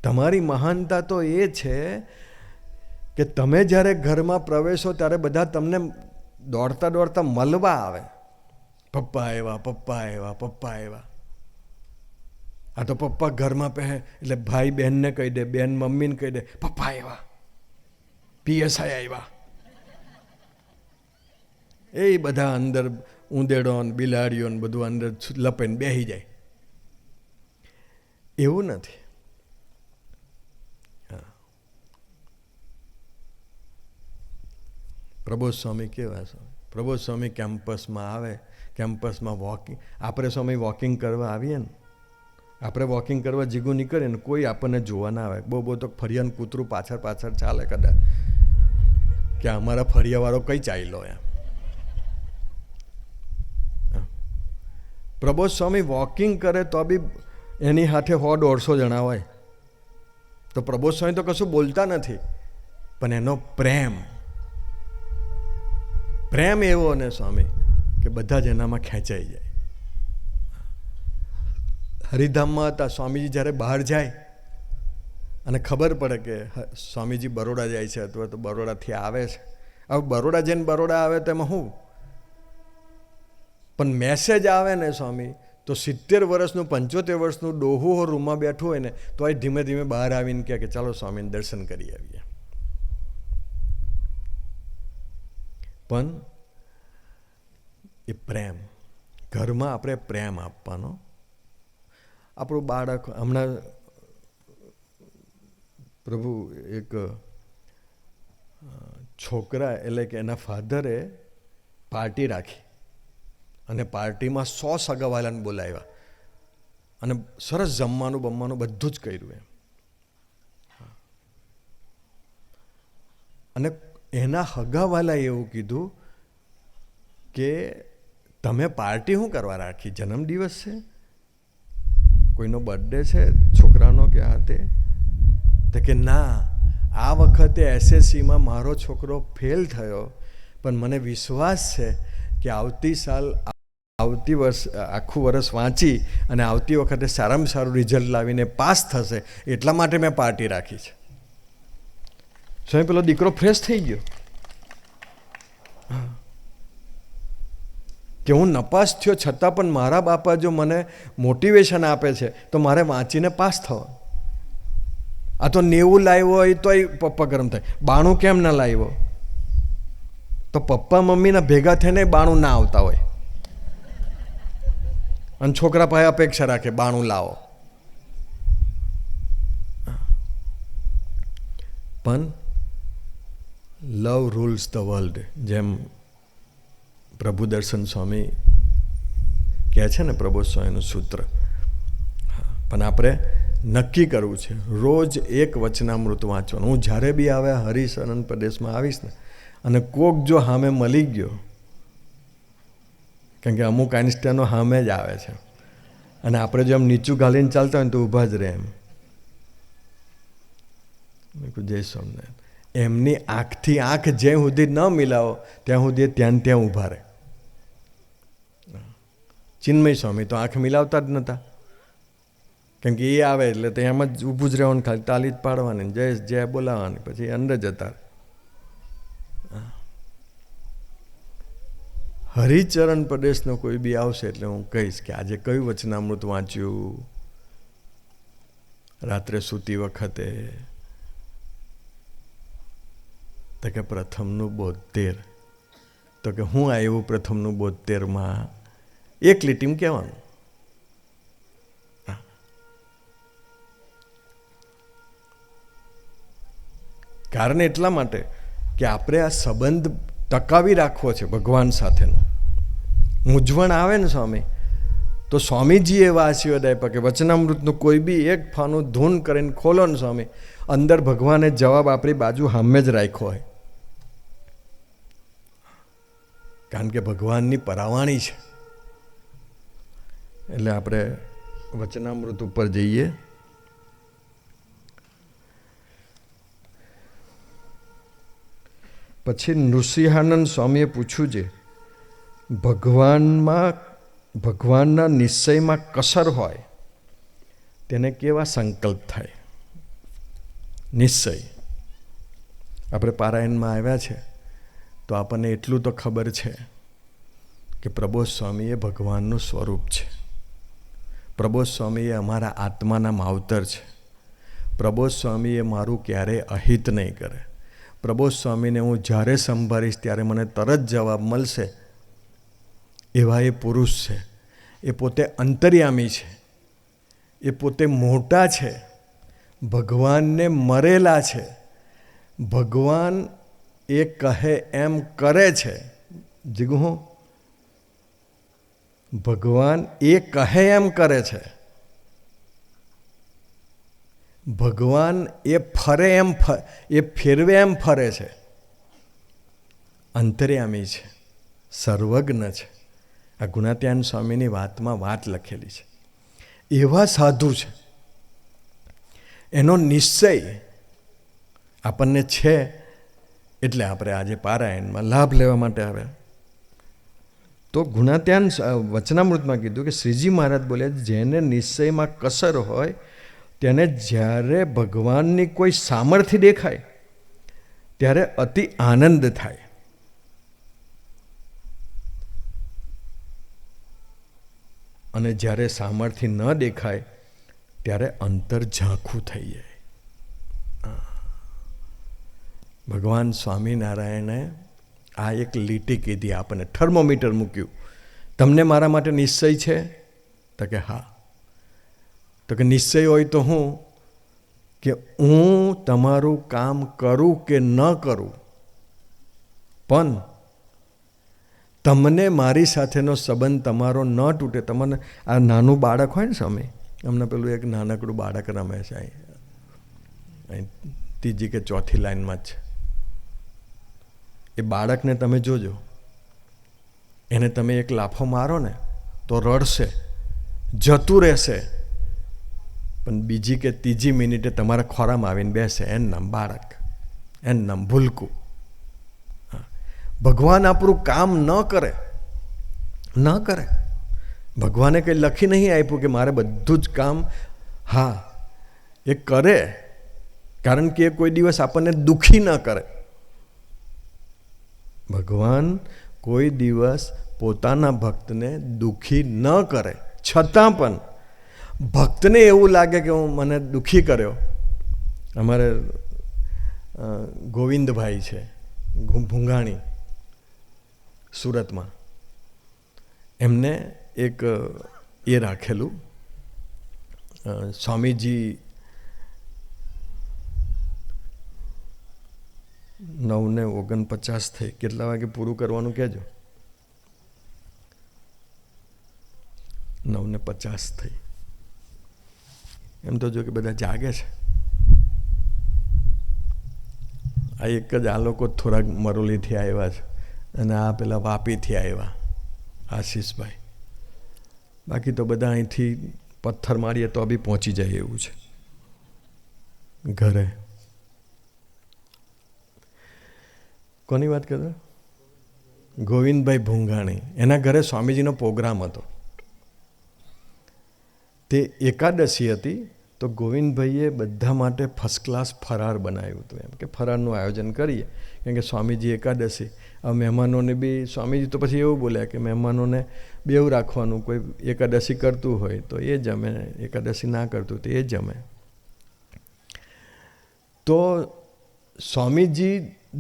તમારી મહાનતા તો એ છે કે તમે જ્યારે ઘરમાં પ્રવેશો ત્યારે બધા તમને દોડતા દોડતા મળવા આવે. પપ્પા આવ્યા, પપ્પા આવ્યા, પપ્પા આવ્યા. આ તો પપ્પા ઘરમાં પહે એટલે ભાઈ બહેનને કહી દે, બહેન મમ્મીને કહી દે પપ્પા આવ્યા, PSI આવ્યા. એ બધા અંદર ઊંદેડો ને બિલાડીઓ ને બધું અંદર લપેને બેસી જાય. એવું નથી. પ્રબોધ સ્વામી કેવા છે? પ્રબોધ સ્વામી કેમ્પસમાં આવે, કેમ્પસમાં વોકિંગ, આપણે સ્વામી વોકિંગ કરવા આવીએ ને, આપણે વોકિંગ કરવા જીગું નીકળીએ ને કોઈ આપણને જોવા ના આવે. બહુ તો ફરિયાનું કૂતરું પાછળ પાછળ ચાલે કદાચ કે અમારા ફરિયાવાળો કઈ ચાલ્યો એમ. પ્રબોધ સ્વામી વોકિંગ કરે તો બી એની સાથે 100-150 જણા હોય. તો પ્રબોધ સ્વામી તો કશું બોલતા નથી, પણ એનો પ્રેમ એવો ને સ્વામી કે બધા જ એનામાં ખેંચાઈ જાય. હરિધામમાં હતા સ્વામીજી, જ્યારે બહાર જાય અને ખબર પડે કે સ્વામીજી બરોડા જાય છે અથવા તો બરોડાથી આવે છે. હવે બરોડા જઈને બરોડા આવે તો એમાં શું, પણ મેસેજ આવે ને સ્વામી તો 70 વર્ષનું 75 વર્ષનું ડોહું રૂમમાં બેઠું હોય ને તો એ ધીમે ધીમે બહાર આવીને કહે કે ચાલો સ્વામીને દર્શન કરી આવીએ. પણ એ પ્રેમ, ઘરમાં આપણે પ્રેમ આપવાનો. આપણું બાળક હમણાં પ્રભુ એક છોકરા એટલે કે એના ફાધરે પાર્ટી રાખી અને પાર્ટીમાં 100 સગાવાલાને બોલાવ્યા અને સરસ જમવાનું બમવાનું બધું જ કર્યું એમ. અને એના હગાવાલાએ એવું કીધું કે તમે પાર્ટી શું કરવા રાખી? જન્મદિવસ છે, કોઈનો બર્થડે છે છોકરાનો કે આ તે? તો કે ના, આ વખતે SSCમાં મારો છોકરો ફેલ થયો, પણ મને વિશ્વાસ છે કે આવતી વર્ષ આખું વર્ષ વાંચી અને આવતી વખતે સારામાં સારું રિઝલ્ટ લાવીને પાસ થશે, એટલા માટે મેં પાર્ટી રાખી છે. સ્વામી પેલો દીકરો ફ્રેશ થઈ ગયો કે હું નપાસ થયો છતાં પણ મારા બાપા જો મને મોટિવેશન આપે છે તો મારે વાંચીને પાસ થવા. આ તો 90 લાવ્યો હોય તોય પપ્પા ગરમ થાય, 92 કેમ ના લાવ્યો? તો પપ્પા મમ્મીના ભેગા થઈને 92 ના આવતા હોય અને છોકરા પાસે અપેક્ષા રાખે 92 લાવો. પણ લવ રૂલ્સ ધ વર્લ્ડ, જેમ પ્રભુ દર્શન સ્વામી કહે છે ને, પ્રબોધ સ્વામીનું સૂત્ર. પણ આપણે નક્કી કરવું છે રોજ એક વચનામૃત વાંચવાનું. હું જ્યારે બી આવે હરિશરણ પ્રદેશમાં આવીશ ને અને કોક જો સામે મળી ગયો, કારણ કે અમુક આઈન્સ્ટાઈનો સામે જ આવે છે અને આપણે જો એમ નીચું ગાલીને ચાલતા હોય તો ઊભા જ રહે એમ. જય સ્વામિનારાયણ. એમની આંખથી આંખ જ્યાં સુધી ન મિલાવો ત્યાં સુધી ત્યાં ઊભા રહે. ચિન્મય સ્વામી તો આંખ મિલાવતા જ નહોતા, કેમ કે એ આવે એટલે તો એમ જ ઊભું જ રહેવાનું, ખાલી તાલી જ પાડવાની, જય જય બોલાવવાની, પછી અંદર જતા. હરિચરણ પ્રદેશનો કોઈ બી આવશે એટલે હું કહીશ કે આજે કયું વચનામૃત વાંચ્યું રાત્રે સૂતી વખતે? તો કે પ્રથમનું 72. તો કે હું આવ્યું પ્રથમનું 72માં? એક લીટીમ કહેવાનું. કારણ એટલા માટે કે આપણે આ સંબંધ ટકાવી રાખવો છે ભગવાન સાથેનો. મૂંઝવણ આવે ને સ્વામી તો સ્વામીજીએ એવા આશીર્વાદ આપ્યા કે વચનામૃતનું કોઈ બી એક ફાનું ધૂન કરીને ખોલો ને સ્વામી, અંદર ભગવાને જવાબ આપણી બાજુ સામે જ રાખ્યો હોય. કારણ કે ભગવાનની પરાવાણી છે. એટલે આપણે વચનામૃત ઉપર જઈએ. પછી નૃસિંહાનંદ સ્વામીએ પૂછ્યું છે, ભગવાનના નિશ્ચયમાં કસર હોય તેને કેવા સંકલ્પ થાય? નિશ્ચય આપણે પારાયણમાં આવ્યા છે તો આપણને એટલું તો ખબર છે કે પ્રબોધ સ્વામી એ ભગવાનનું સ્વરૂપ છે. પ્રબોધ સ્વામી એ અમારા આત્માના માવતર છે. પ્રબોધ સ્વામી એ મારું ક્યારેય અહિત નહીં કરે. પ્રબોધ સ્વામીને હું જ્યારે સંભાળીશ ત્યારે મને તરત જવાબ મળશે. એવા એ પુરુષ છે. એ પોતે અંતર્યામી છે. એ પોતે મોટા છે. ભગવાનને મરેલા છે. ભગવાન એ કહે એમ કરે છે. જીગું, ભગવાન એ કહે એમ કરે છે. ભગવાન એ ફરે એમ એ ફેરવે એમ ફરે છે. અંતર્યામી છે, સર્વજ્ઞ છે. આ ગુણાત્યાન સ્વામીની વાતમાં વાત લખેલી છે. એવા સાધુ છે. એનો નિશ્ચય આપણને છે. એટલે આપણે આજે પારાયણમાં લાભ લેવા માટે આવ્યા. તો ગુણાત્યાન વચનામૃતમાં કીધું કે શ્રીજી મહારાજ બોલ્યા, જેને નિશ્ચયમાં કસર હોય તેને જ્યારે ભગવાનની કોઈ સામર્થ્ય દેખાય ત્યારે અતિ આનંદ થાય. અને જ્યારે સામર્થ્ય ન દેખાય ત્યારે અંતર ઝાંખું થઈ જાય. ભગવાન સ્વામિનારાયણે આ એક લીટી કીધી આપણને, થર્મોમીટર મૂક્યું. તમને મારા માટે નિશ્ચય છે? તો કે હા. તો કે નિશ્ચય હોય તો હું કે હું તમારું કામ કરું કે ન કરું, પણ તમને મારી સાથેનો સંબંધ તમારો ન તૂટે. તમને આ નાનું બાળક હોય ને સ્વામી, અમને પેલું એક નાનકડું બાળક રમે છે અહીં ત્રીજી કે ચોથી લાઈનમાં જ છે. એ બાળકને તમે જોજો, એને તમે એક લાફો મારો ને તો રડશે, જતું રહેશે, પણ બીજી કે ત્રીજી મિનિટે તમારા ખોરામાં આવીને બેસે. એનું નામ બાળક, એનું નામ ભૂલકું. ભગવાન આપણું કામ ન કરે. ભગવાને કંઈ લખી નહીં આપ્યું કે મારે બધું જ કામ. હા, એ કરે, કારણ કે એ કોઈ દિવસ આપણને દુઃખી ન કરે. ભગવાન કોઈ દિવસ પોતાના ભક્તને દુઃખી ન કરે. છતાં પણ ભક્તને એવું લાગે કે મને દુઃખી કર્યો. અમારે ગોવિંદભાઈ છે ભૂંગાણી સુરતમાં, એમને એક એ રાખેલું, સ્વામીજી 9:49 થઈ. કેટલા વાગે પૂરું કરવાનું કહેજો? 9:50 થઈ. એમ તો જો કે બધા જાગે છે. આ એક જ આ લોકો થોડાક મરોલીથી આવ્યા છે અને આ પેલા વાપીથી આવ્યા આશીષભાઈ. બાકી તો બધા અહીંથી પથ્થર મારીએ તો બી પહોંચી જાય એવું છે ઘરે. કોની વાત કરો? ગોવિંદભાઈ ભૂંગાણી. એના ઘરે સ્વામીજીનો પ્રોગ્રામ હતો. તે એકાદશી હતી તો ગોવિંદભાઈએ બધા માટે ફર્સ્ટ ક્લાસ ફરાર બનાવ્યું હતું. એમ કે ફરારનું આયોજન કરીએ, કેમ કે સ્વામીજી એકાદશી. હવે મહેમાનોને બી સ્વામીજી તો પછી એવું બોલ્યા કે મહેમાનોને બેવ રાખવાનું, કોઈ એકાદશી કરતું હોય તો એ જમે, એકાદશી ના કરતું તો એ જમે. તો સ્વામીજી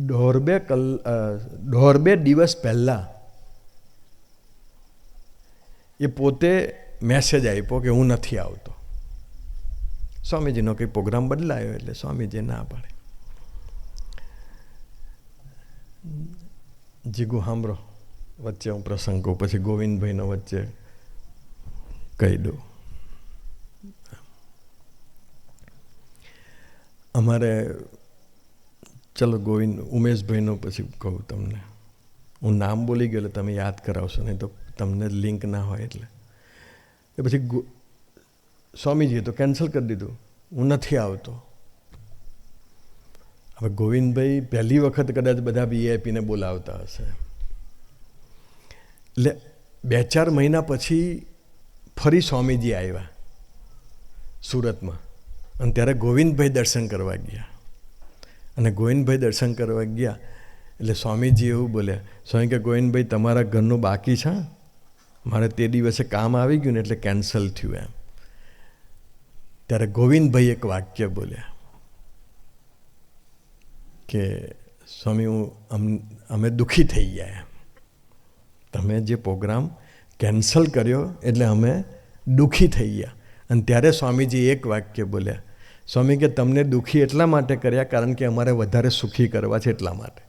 1.5 દિવસ પહેલાં એ પોતે મેસેજ આપ્યો કે હું નથી આવતો. સ્વામીજીનો કંઈ પ્રોગ્રામ બદલાયો એટલે સ્વામીજી ના પાડે. જીગુ સાંભળો, વચ્ચે હું પ્રસંગ કહું, પછી ગોવિંદભાઈનો વચ્ચે કહી દઉં. અમારે ચલો ગોવિંદ ઉમેશભાઈનું પછી કહું તમને. હું નામ બોલી ગયો એટલે તમે યાદ કરાવશો, નહીં તો તમને લિંક ના હોય એટલે. એ પછી સ્વામીજીએ તો કેન્સલ કરી દીધું, હું નથી આવતો. હવે ગોવિંદભાઈ પહેલી વખત કદાચ બધા વીઆઈપીને બોલાવતા હશે, એટલે 2-4 મહિના પછી ફરી સ્વામીજી આવ્યા સુરતમાં, અને ત્યારે ગોવિંદભાઈ દર્શન કરવા ગયા. અને ગોવિંદભાઈ દર્શન કરવા ગયા એટલે સ્વામીજી એવું બોલ્યા, સ્વામી કે ગોવિંદભાઈ તમારા ઘરનું બાકી છે, મારે તે દિવસે કામ આવી ગયું ને એટલે કેન્સલ થયું એમ. ત્યારે ગોવિંદભાઈ એક વાક્ય બોલ્યા કે સ્વામી અમે દુઃખી થઈ ગયા, તમે જે પ્રોગ્રામ કેન્સલ કર્યો એટલે અમે દુઃખી થઈ ગયા. અને ત્યારે સ્વામીજી એક વાક્ય બોલ્યા, સ્વામી કે તમને દુઃખી એટલા માટે કર્યા કારણ કે અમારે વધારે સુખી કરવા છે એટલા માટે.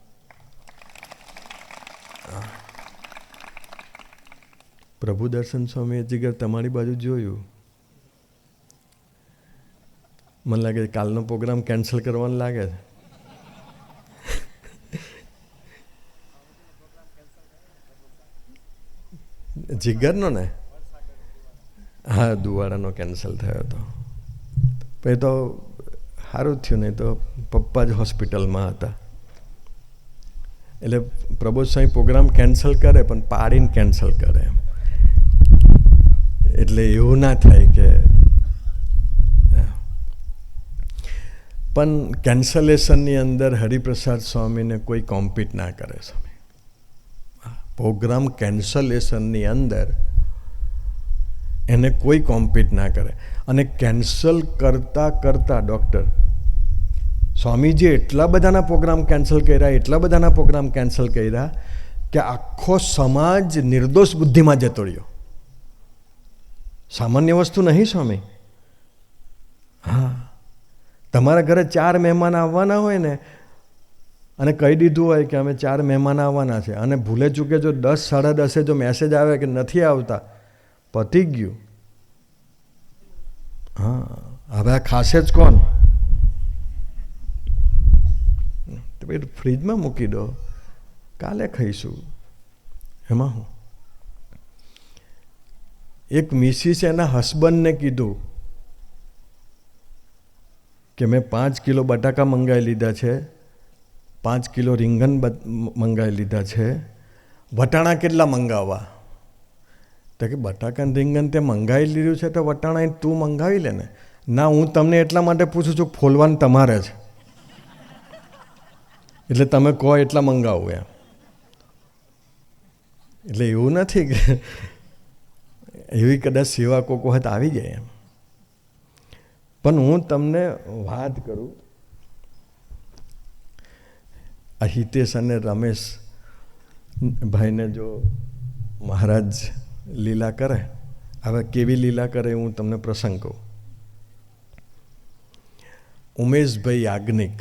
પ્રભુ દર્શન સ્વામીએ જીગર તમારી બાજુ જોયું, મને લાગે કાલનો પ્રોગ્રામ કેન્સલ કરવાનું લાગે છે. જીગરનો ને? હા, દુવાડાનો કેન્સલ થયો હતો. પછી તો સારું થયું, નહીં તો પપ્પા જ હોસ્પિટલમાં હતા. એટલે પ્રબોધ સ્વામી પ્રોગ્રામ કેન્સલ કરે પણ પાડીને કેન્સલ કરે, એટલે એવું ના થાય કે. પણ કેન્સલેશનની અંદર હરિપ્રસાદ સ્વામીને કોઈ કોમ્પિટ ના કરે. સ્વામી પ્રોગ્રામ કેન્સલેશનની અંદર એને કોઈ કોમ્પિટ ના કરે. અને કેન્સલ કરતાં કરતાં ડૉક્ટર સ્વામીજી એટલા બધાના પ્રોગ્રામ કેન્સલ કર્યા કે આખો સમાજ નિર્દોષ બુદ્ધિમાં જતો રહ્યો. સામાન્ય વસ્તુ નહીં સ્વામી. હા, તમારા ઘરે 4 મહેમાન આવવાના હોય ને, અને કહી દીધું હોય કે અમે 4 મહેમાન આવવાના છે, અને ભૂલે ચૂકે જો 10-10:30 જો મેસેજ આવે કે નથી આવતા, પતી ગયું. હા, હવે આ ખાસે જ કોણ? ફ્રીજમાં મૂકી દો, કાલે ખાઈશું. એમાં હું એક મિસિસ એના હસબન્ડને કીધું કે મેં 5 કિલો બટાકા મંગાવી લીધા છે, 5 કિલો રીંગણ મંગાવી લીધા છે, વટાણા કેટલા મંગાવવા? તો કે બટાકા રીંગણ તે મંગાવી લીધું છે તો વટાણા તું મંગાવી લે ને. ના, હું તમને એટલા માટે પૂછું છું, ફોલવાનું તમારે છે, એટલે તમે કહો એટલા મંગાવો એમ. એટલે એવું નથી કે એવી કદાચ સેવા કોક વખત આવી જાય એમ. પણ હું તમને વાત કરું, આ હિતેશ અને રમેશ ભાઈને જો મહારાજ લીલા કરે, હવે કેવી લીલા કરે હું તમને પ્રસંગ કહું. ઉમેશભાઈ યાજ્ઞિક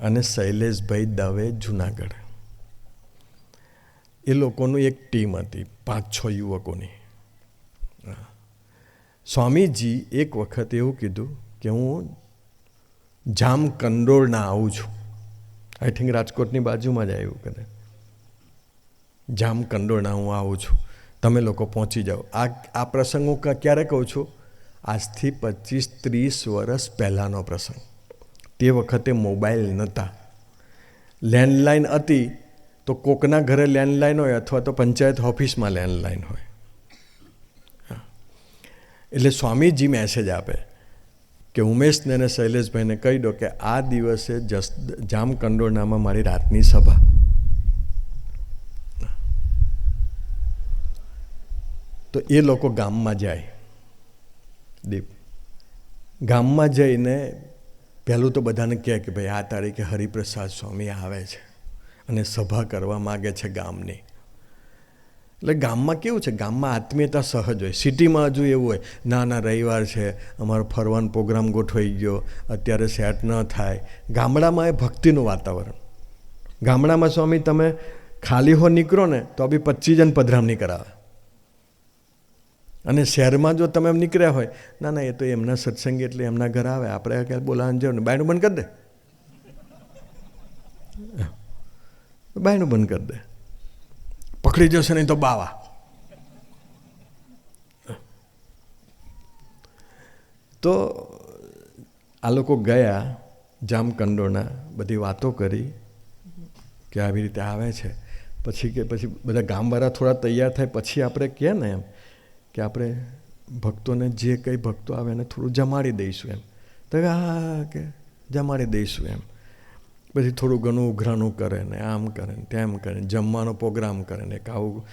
અને શૈલેષભાઈ દવે જુનાગઢ, એ લોકોનું એક ટીમ હતી 5-6 યુવકોની. સ્વામીજી એક વખત એવું કીધું કે હું જામકંડોળના આવું છું. આઈ થિંક રાજકોટની બાજુમાં જ આવ્યું કરે. જામકંડોળના હું આવું છું, તમે લોકો પહોંચી જાઓ. આ પ્રસંગ હું ક્યારે કહું છું? આજથી 25-30 વર્ષ પહેલાંનો પ્રસંગ. તે વખતે મોબાઈલ નહોતા, લેન્ડલાઇન હતી તો કોકના ઘરે લેન્ડલાઇન હોય અથવા તો પંચાયત ઓફિસમાં લેન્ડલાઇન હોય. એટલે સ્વામીજી મેસેજ આપે કે ઉમેશને અને શૈલેષભાઈને કહી દો કે આ દિવસે જામકંડોરણામાં મારી રાતની સભા. તો એ લોકો ગામમાં જાય. દીપ ગામમાં જઈને પહેલું તો બધાને કહે કે ભાઈ આ તારીખે હરિપ્રસાદ સ્વામી આવે છે અને સભા કરવા માગે છે ગામની. એટલે ગામમાં કેવું છે, ગામમાં આત્મીયતા સહજ હોય. સિટીમાં હજુ એવું હોય, ના રવિવાર છે, અમારો ફરવાનો પ્રોગ્રામ ગોઠવાઈ ગયો, અત્યારે સેટ ન થાય. ગામડામાં એ ભક્તિનું વાતાવરણ. ગામડામાં સ્વામી તમે ખાલી હો નીકળો ને તો બી 25 જણ પધરામણી કરાવે. અને શહેરમાં જો તમે એમ નીકળ્યા હોય, ના ના એ તો એમના સત્સંગી એટલે એમના ઘર આવે, આપણે ક્યારે બોલાવવાનું જરૂર ને, બાયણું બંધ કરી દે, બાયણું બંધ કરી દે, પકડી જશે નહીં તો બાવા. તો આ લોકો ગયા જામકંડોળના, બધી વાતો કરી કે આવી રીતે આવે છે. પછી બધા ગામવાળા થોડા તૈયાર થાય પછી આપણે કહે ને એમ કે આપણે ભક્તોને જે કંઈ ભક્તો આવે એને થોડું જમાડી દઈશું એમ. તો હા કે જમાડી દઈશું એમ. પછી થોડું ઘણું ઉઘરાણું કરે ને આમ કરે ને તેમ કરે ને જમવાનો પ્રોગ્રામ કરે ને આવું.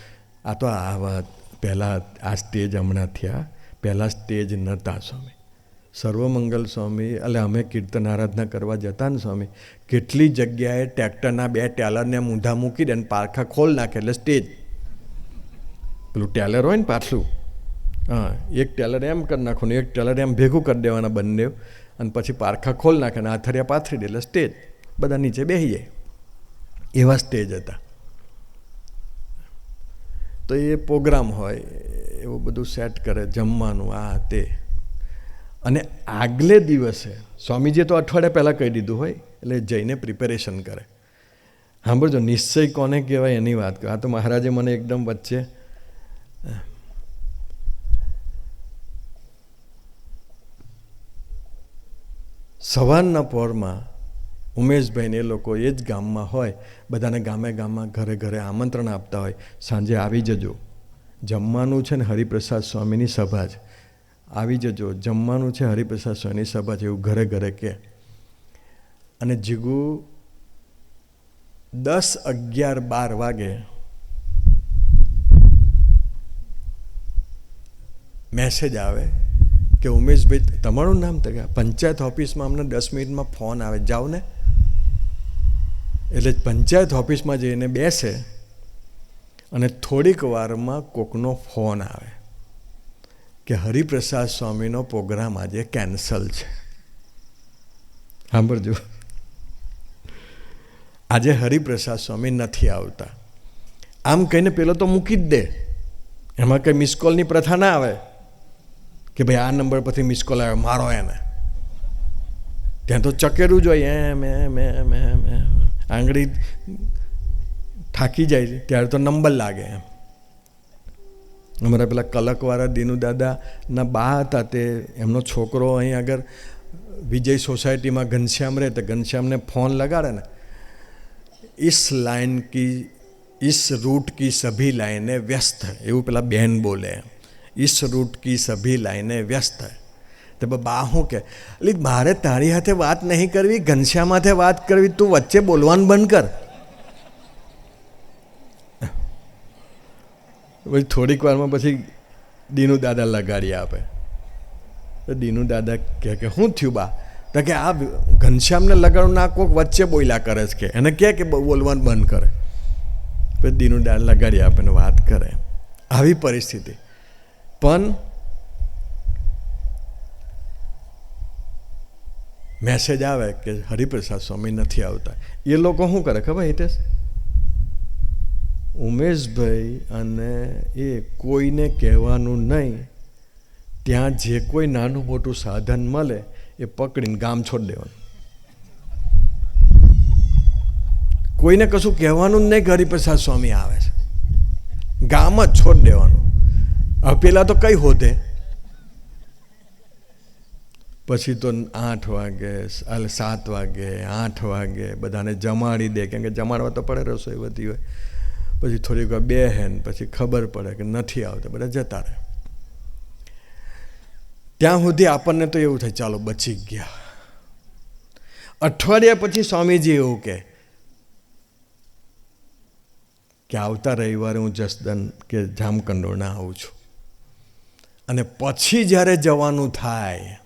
આ તો આ વાત પહેલાં આ સ્ટેજ હમણાં થયા, પહેલાં સ્ટેજ નહોતા સ્વામી. સર્વમંગલ સ્વામી એટલે અમે કીર્તન આરાધના કરવા જતા ને સ્વામી, કેટલી જગ્યાએ ટ્રેક્ટરના 2 ટેલરને ઊંધા મૂકી દે ને પારખા ખોલ નાખે એટલે સ્ટેજ. પેલું ટેલર હોય ને પાછલું, હા, એક ટેલર એમ કરી નાખો ને એક ટેલર એમ ભેગું કરી દેવાના બંને, અને પછી પારખા ખોલ નાખે ને આથરિયા પાથરી દે એટલે સ્ટેજ. બધા નીચે બેસી જાય એવા સ્ટેજ હતા. તો એ પ્રોગ્રામ હોય એવું બધું સેટ કરે, જમવાનું આ તે. અને આગલે દિવસે સ્વામીજીએ તો અઠવાડિયા પહેલાં કહી દીધું હોય એટલે જઈને પ્રિપેરેશન કરે. સાંભળજો, નિશ્ચય કોને કહેવાય એની વાત કરો. આ તો મહારાજે મને એકદમ વચ્ચે સવારના પહોરમાં ઉમેશભાઈને એ લોકો એ જ ગામમાં હોય, બધાને ગામમાં ઘરે ઘરે આમંત્રણ આપતા હોય, સાંજે આવી જજો, જમવાનું છે ને હરિપ્રસાદ સ્વામીની સભા છે, આવી જજો, જમવાનું છે હરિપ્રસાદ સ્વામીની સભા છે, એવું ઘરે ઘરે કહે. અને જીગુ 10, 11, 12 વાગે મેસેજ આવે કે ઉમેશભાઈ તમારું નામ તો કે પંચાયત ઓફિસમાં અમને 10 મિનિટમાં ફોન આવે, જાઓ ને. એટલે પંચાયત ઓફિસમાં જઈને બેસે અને થોડીક વારમાં કોકનો ફોન આવે કે હરિપ્રસાદ સ્વામીનો પ્રોગ્રામ આજે કેન્સલ છે. સાંભળજો, આજે હરિપ્રસાદ સ્વામી નથી આવતા. આમ કહીને પેલો તો મૂકી જ દે, એમાં કંઈ મિસકોલની પ્રથા ના આવે કે ભાઈ આ નંબર પરથી મિસકોલ આવે મારો એને. ત્યાં તો ચકેરું જ હોય, એમ એમ એમ એમ એમ આંગળી થાકી જાય ત્યારે તો નંબર લાગે એમ. અમારા પેલા કલકવાળા દીનુ દાદાના બા હતા, તે એમનો છોકરો અહીં આગળ વિજય સોસાયટીમાં ઘનશ્યામ રહે, તો ઘનશ્યામને ફોન લગાડે ને, इस रूट की सभी लाइनें व्यस्त है, એવું પેલા બહેન બોલે, इस रूट की सभी लाइनें व्यस्त है. તો બા હું કે એટલે મારે તારી સાથે વાત નહીં કરવી, ઘનશ્યામ સાથે વાત કરવી, તું વચ્ચે બોલવાનું બંધ કર. પછી થોડીક વારમાં પછી દીનુ દાદા લગાડી આપે. તો દીનુ દાદા કહે કે શું થયું બા? તો કે આ ઘનશ્યામને લગાડું ના કોક વચ્ચે બોલ્યા કરે છે, કે એને કહે કે બોલવાનું બંધ કરે. પછી દીનુ દાદા લગાડી આપે ને વાત કરે. આવી પરિસ્થિતિ. પણ મેસેજ આવે કે હરિપ્રસાદ સ્વામી નથી આવતા. એ લોકો શું કરે ખબર હિતેશ? ઉમેશભાઈ અને એ કોઈને કહેવાનું નહીં, ત્યાં જે કોઈ નાનું મોટું સાધન મળે એ પકડીને ગામ છોડી દેવાનું. કોઈને કશું કહેવાનું જ નહીં કે હરિપ્રસાદ સ્વામી આવે છે, ગામ જ છોડી દેવાનું. હવે પેલા તો કઈ હોતે, પછી તો 8 વાગે 7 વાગે 8 વાગે બધાને જમાડી દે, કેમ કે જમાડવા તો પડે, રસોઈ બધી હોય. પછી થોડીક વાર બેહેન, પછી ખબર પડે કે નથી આવતા, બધા જતા રહે. ત્યાં સુધી આપણને તો એવું થાય ચાલો બચી ગયા. અઠવાડિયા પછી સ્વામીજી એવું કે આવતા રવિવારે હું જસદન કે જામકંડોળના આવું છું. અને પછી જ્યારે જવાનું થાય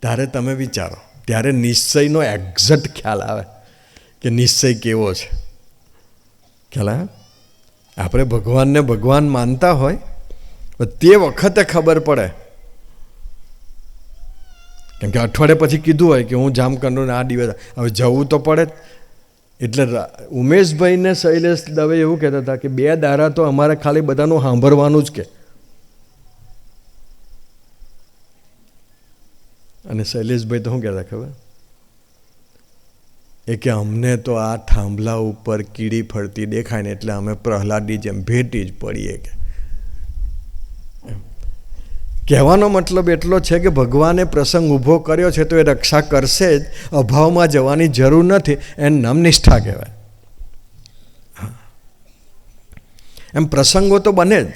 ત્યારે તમે વિચારો, ત્યારે નિશ્ચયનો એક્ઝેક્ટ ખ્યાલ આવે કે નિશ્ચય કેવો છે. ખ્યાલ આવે? આપણે ભગવાનને ભગવાન માનતા હોય તે વખતે ખબર પડે. કેમ કે અઠવાડિયા પછી કીધું હોય કે હું જામકંડોળને આ દિવસ, હવે જવું તો પડે જ. એટલે ઉમેશભાઈને શૈલેષ દવે એવું કહેતા હતા કે 2 દાડા તો અમારે ખાલી બધાનું સાંભળવાનું જ, કે અને શૈલેષભાઈ તો શું કહેતા ખબર? એ કે અમને તો આ થાંભલા ઉપર કીડી ફરતી દેખાય ને એટલે અમે પ્રહલાદની જેમ ભેટી જ પડીએ. કે કહેવાનો મતલબ એટલો છે કે ભગવાને પ્રસંગ ઊભો કર્યો છે તો એ રક્ષા કરશે જ, અભાવમાં જવાની જરૂર નથી. એનું નામ નિષ્ઠા કહેવાય. એમ પ્રસંગો તો બને જ,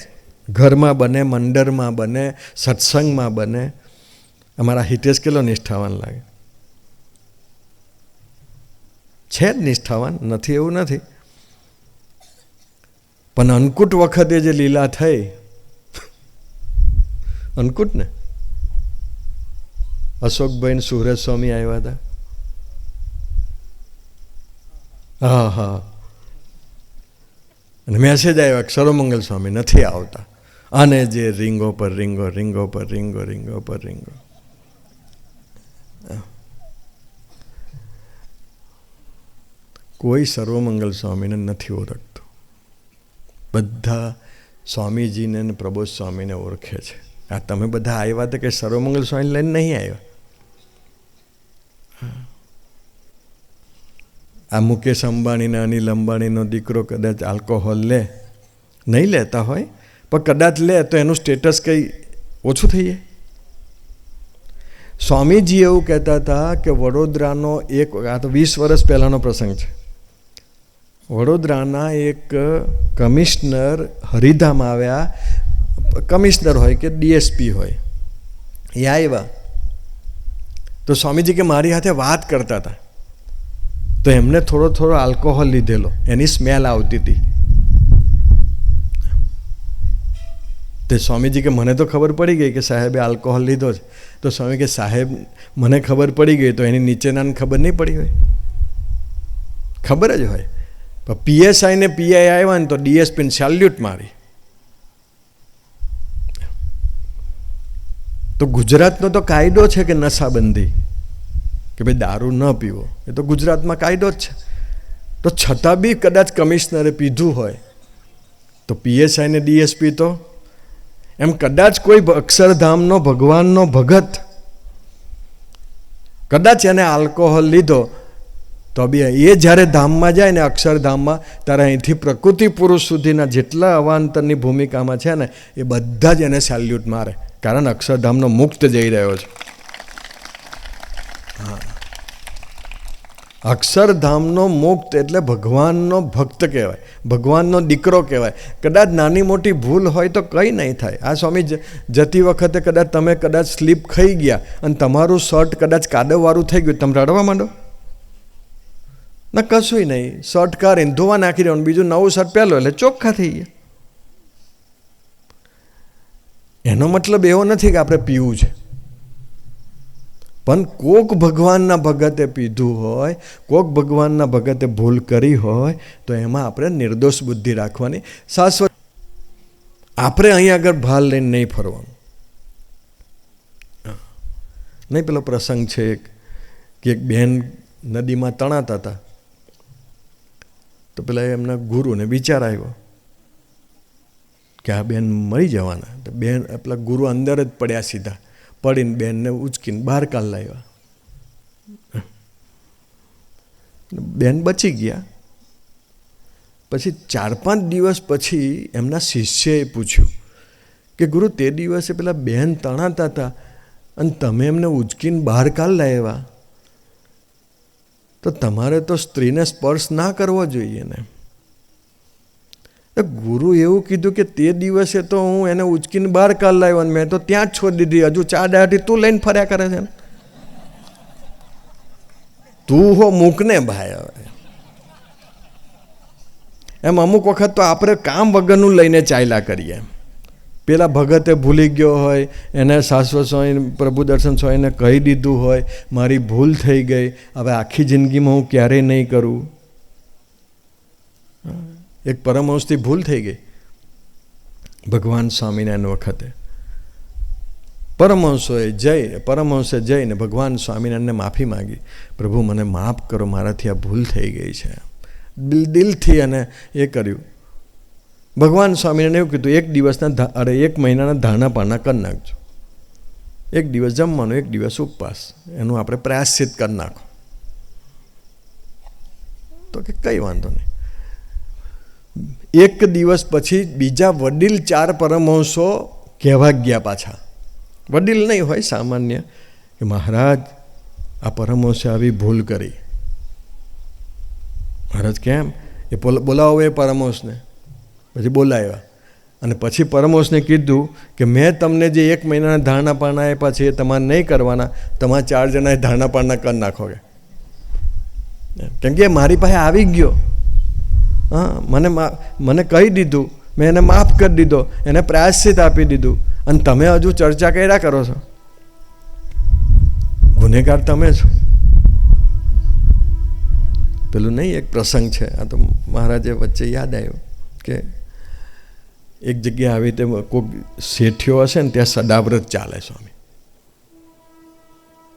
ઘરમાં બને, મંડળમાં બને, સત્સંગમાં બને. અમારા હિતેશ કેટલો નિષ્ઠાવાન લાગે છે. જ નિષ્ઠાવાન નથી એવું નથી, પણ અન્નકૂટ વખતે જે લીલા થઈ, અન્નકૂટ ને અશોકભાઈ સુરેશ સ્વામી આવ્યા હતા. હા હા, અને મેસેજ આવ્યા સર્વમંગલ સ્વામી નથી આવતા. અને જે રીંગો પર રીંગો, રીંગો પર રીંગો, રીંગો પર રીંગો. કોઈ સર્વમંગલ સ્વામીને નથી ઓળખતો. બધા સ્વામીજીને અને પ્રબોધ સ્વામીને ઓળખે છે. આ તમે બધા આવ્યા તો કે સર્વમંગલ સ્વામી લઈને નહીં આવ્યા. આ મુકેશ અંબાણીને અનિલ અંબાણીનો દીકરો કદાચ આલ્કોહોલ લે, નહીં લેતા હોય પણ કદાચ લે તો એનું સ્ટેટસ કંઈ ઓછું થઈ જાય. સ્વામીજી એવું કહેતા હતા કે વડોદરાનો એક, આ તો 20 વર્ષ પહેલાંનો પ્રસંગ છે, વડોદરાના એક કમિશનર હરિધામ આવ્યા. કમિશનર હોય કે ડીએસપી હોય, એ આવ્યા તો સ્વામીજી કે મારી સાથે વાત કરતા હતા તો એમને થોડો આલ્કોહોલ લીધેલો, એની સ્મેલ આવતી હતી. તે સ્વામીજી કે મને તો ખબર પડી ગઈ કે સાહેબે આલ્કોહોલ લીધો છે. તો સ્વામી કે સાહેબ મને ખબર પડી ગઈ તો એની નીચેનાને ખબર નહીં પડી હોય? ખબર જ હોય. પણ પીએસઆઈ ને પીઆઈ આવ્યા ને તો ડીએસપીને સેલ્યુટ મારી. તો ગુજરાતનો તો કાયદો છે કે નશાબંધી, કે ભાઈ દારૂ ન પીવો, એ તો ગુજરાતમાં કાયદો જ છે. તો છતાં બી કદાચ કમિશનરે પીધું હોય તો પીએસઆઈ ને ડીએસપી તો એમ કદાચ કોઈ અક્ષરધામનો ભગવાનનો ભગત કદાચ એને આલ્કોહોલ લીધો તો બી એ જ્યારે ધામમાં જાય ને અક્ષરધામમાં, ત્યારે અહીંથી પ્રકૃતિ પુરુષ સુધીના જેટલા અવાંતરની ભૂમિકામાં છે ને એ બધા જ એને સેલ્યુટ મારે, કારણ અક્ષરધામનો મુક્ત જઈ રહ્યો છે. હા, અક્ષરધામનો મુક્ત એટલે ભગવાનનો ભક્ત કહેવાય, ભગવાનનો દીકરો કહેવાય. કદાચ નાની મોટી ભૂલ હોય તો કંઈ નહીં થાય. આ સ્વામી જતી વખતે કદાચ તમે સ્લીપ ખાઈ ગયા અને તમારું શર્ટ કદાચ કાદવવાળું થઈ ગયું, તમે રડવા માંડો? ના, કશું નહીં. શર્ટ કાઢીને ધોવા નાખી દેવાનું, બીજું નવું શર્ટ પહેલો એટલે ચોખ્ખા થઈ ગયા. એનો મતલબ એવો નથી કે આપણે પીવું છે, પણ કોક ભગવાનના ભગતે પીધું હોય, કોક ભગવાનના ભગતે ભૂલ કરી હોય તો એમાં આપણે નિર્દોષ બુદ્ધિ રાખવાની. શાશ્વત આપણે અહીં આગળ ભાલ લઈને નહીં ફરવાનું. નહીં, પેલો પ્રસંગ છે કે એક બેન નદીમાં તણાતા હતા તો પેલા એમના ગુરુને વિચાર આવ્યો કે આ બેન મરી જવાના. તો બેન પેલા ગુરુ અંદર જ પડ્યા, સીધા પડીને બેનને ઉચકીને બહાર કાઢ લાવ્યા. બેન બચી ગયા. પછી 4-5 દિવસ પછી એમના શિષ્યએ પૂછ્યું કે ગુરુ, તે દિવસે પેલા બેન તણાતા હતા અને તમે એમને ઉચકીને બહાર કાઢ લાવ્યા, તો તમારે તો સ્ત્રીને સ્પર્શ ના કરવો જોઈએ ને. ગુરુ એવું કીધું કે તે દિવસે તો હું એને ઉચકીને બહાર કાઢ લાવ્યો અને મેં તો ત્યાં જ છોડી દીધી, હજુ 4 દાડાથી તું લઈને ફર્યા કરે છે. તું હો મૂકને ભાઈ. હવે એમ અમુક વખત તો આપણે કામ વગરનું લઈને ચાલ્યા કરીએ. પેલા ભગતે ભૂલી ગયો હોય, એને શાશ્વત સ્વામી પ્રભુ દર્શન સ્વામીને કહી દીધું હોય મારી ભૂલ થઈ ગઈ, હવે આખી જિંદગીમાં હું ક્યારેય નહીં કરું. એક પરમહંસથી ભૂલ થઈ ગઈ ભગવાન સ્વામિનારાયણ વખતે. પરમહંસે જઈને ભગવાન સ્વામિનારાયણને માફી માગી, પ્રભુ મને માફ કરો, મારાથી આ ભૂલ થઈ ગઈ છે. દિલથી અને એ કર્યું. ભગવાન સ્વામિનારાયણ એવું કીધું 1 મહિનાના ધારણા પારણા કરી નાખજો. એક દિવસ જમવાનું, એક દિવસ ઉપવાસ, એનું આપણે પ્રાયશ્ચિત કરી નાખો. તો કે કંઈ વાંધો નહીં. એક દિવસ પછી બીજા વડીલ 4 પરમહંસો કહેવા ગયા પાછા. વડીલ નહીં હોય, સામાન્ય, કે મહારાજ આ પરમહંસે આવી ભૂલ કરી. મહારાજ કેમ? એ બોલાવો એ પરમહંસને. પછી બોલાવ્યા અને પછી પરમહંસને કીધું કે મેં તમને જે 1 મહિનાના ધારણા પારણા આપ્યા છે એ તમારે નહીં કરવાના, તમારા 4 જણાએ ધારણા પારણા કરી નાખો. કેમ કે મારી પાસે આવી ગયો, હા, મને કહી દીધું, મેં એને માફ કરી દીધો, એને પ્રાયશ્ચિત આપી દીધું, અને તમે હજુ ચર્ચા કર્યા કરો છો. ગુનેગાર તમે છો. પેલું નહીં, એક પ્રસંગ છે, આ તો મહારાજે વચ્ચે યાદ આવ્યું કે એક જગ્યાએ આવી રીતે કોઈક શેઠિયો હશે ને ત્યાં સદાવ્રત ચાલે સ્વામી.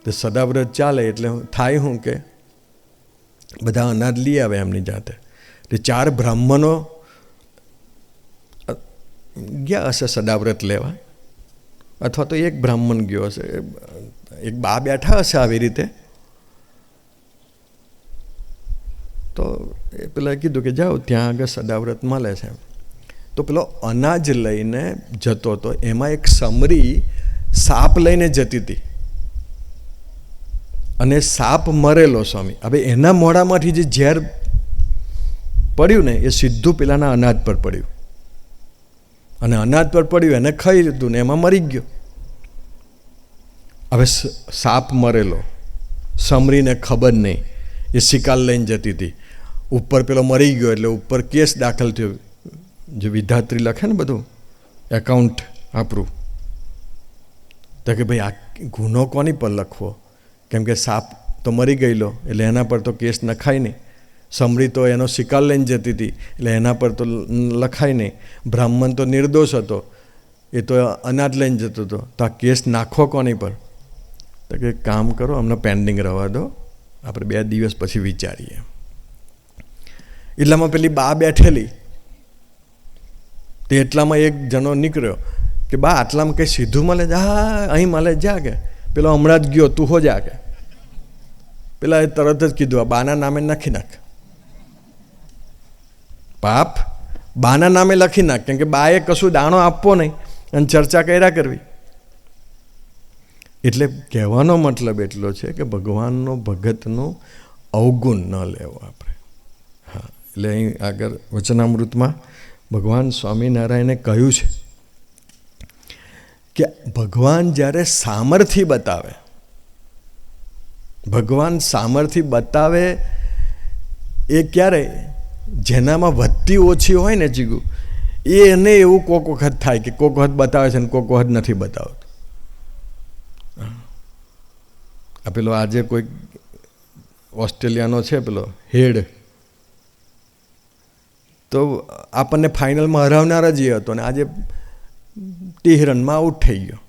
તો સદાવ્રત ચાલે એટલે થાય શું કે બધા અનાજ લઈ આવે એમની જાતે. એટલે 4 બ્રાહ્મણો ગયા હશે સદાવ્રત લેવા, અથવા તો એક બ્રાહ્મણ ગયો હશે, એક બા બેઠા હશે આવી રીતે. તો એ પેલા કીધું કે જાઓ ત્યાં આગળ સદાવ્રત મળે છે. તો પેલો અનાજ લઈને જતો હતો, એમાં એક સમરી સાપ લઈને જતી હતી અને સાપ મરેલો સ્વામી. હવે એના મોઢામાંથી જે ઝેર પડ્યું ને એ સીધું પેલાના અનાજ પર પડ્યું, અને અનાજ પર પડ્યું, એને ખાઈ લીધું ને એમાં મરી ગયો. હવે સાપ મરેલો, સમરીને ખબર નહીં, એ શિકાર લઈને જતી હતી. ઉપર પેલો મરી ગયો એટલે ઉપર કેસ દાખલ થયો. જે વિધાત્રી લખે ને બધું એકાઉન્ટ આપણું, તો કે ભાઈ આ ગુનો કોની પર લખવો? કેમ કે સાપ તો મરી ગયેલો એટલે એના પર તો કેસ નખાય નહીં. સમરી તો એનો શિકાર લઈને જતી હતી એટલે એના પર તો લખાય નહીં. બ્રાહ્મણ તો નિર્દોષ હતો, એ તો અનાજ લઈને જતો હતો, તો આ કેસ નાખવો કોની પર? તો કે કામ કરો, અમને પેન્ડિંગ રહેવા દો, આપણે 2 દિવસ પછી વિચારીએ. એટલામાં પેલી બા બેઠેલી, તે એટલામાં એક જણો નીકળ્યો કે બા આટલામાં કંઈ સીધું મળે? હા, અહીં મળે, જા કે પેલો હમણાં જ ગયો, તું હો જા કે. પેલા એ તરત જ કીધું આ બાના નામે નાખી નાખ, પાપ બાના નામે લખી નાખ. કેમ કે બાએ કશું દાણો આપવો નહીં અને ચર્ચા કર્યા કરવી. એટલે કહેવાનો મતલબ એટલો છે કે ભગવાનનો ભગતનો અવગુણ ન લેવો આપણે. હા, એટલે અહીં આગળ વચનામૃતમાં ભગવાન સ્વામિનારાયણે કહ્યું છે કે ભગવાન જ્યારે સામર્થ્ય બતાવે, ભગવાન સામર્થ્ય બતાવે એ ક્યારે? જેનામાં વધતી ઓછી હોય ને જીગુ, એને એવું કોક વખત થાય કે કોક વખત બતાવે છે ને કોક વખત નથી બતાવતો. આ પેલો આજે કોઈ ઓસ્ટ્રેલિયાનો છે પેલો હેડ, તો આપણને ફાઇનલમાં હરાવનાર જ એ હતો ને આજે 30 રનમાં આઉટ થઈ ગયો.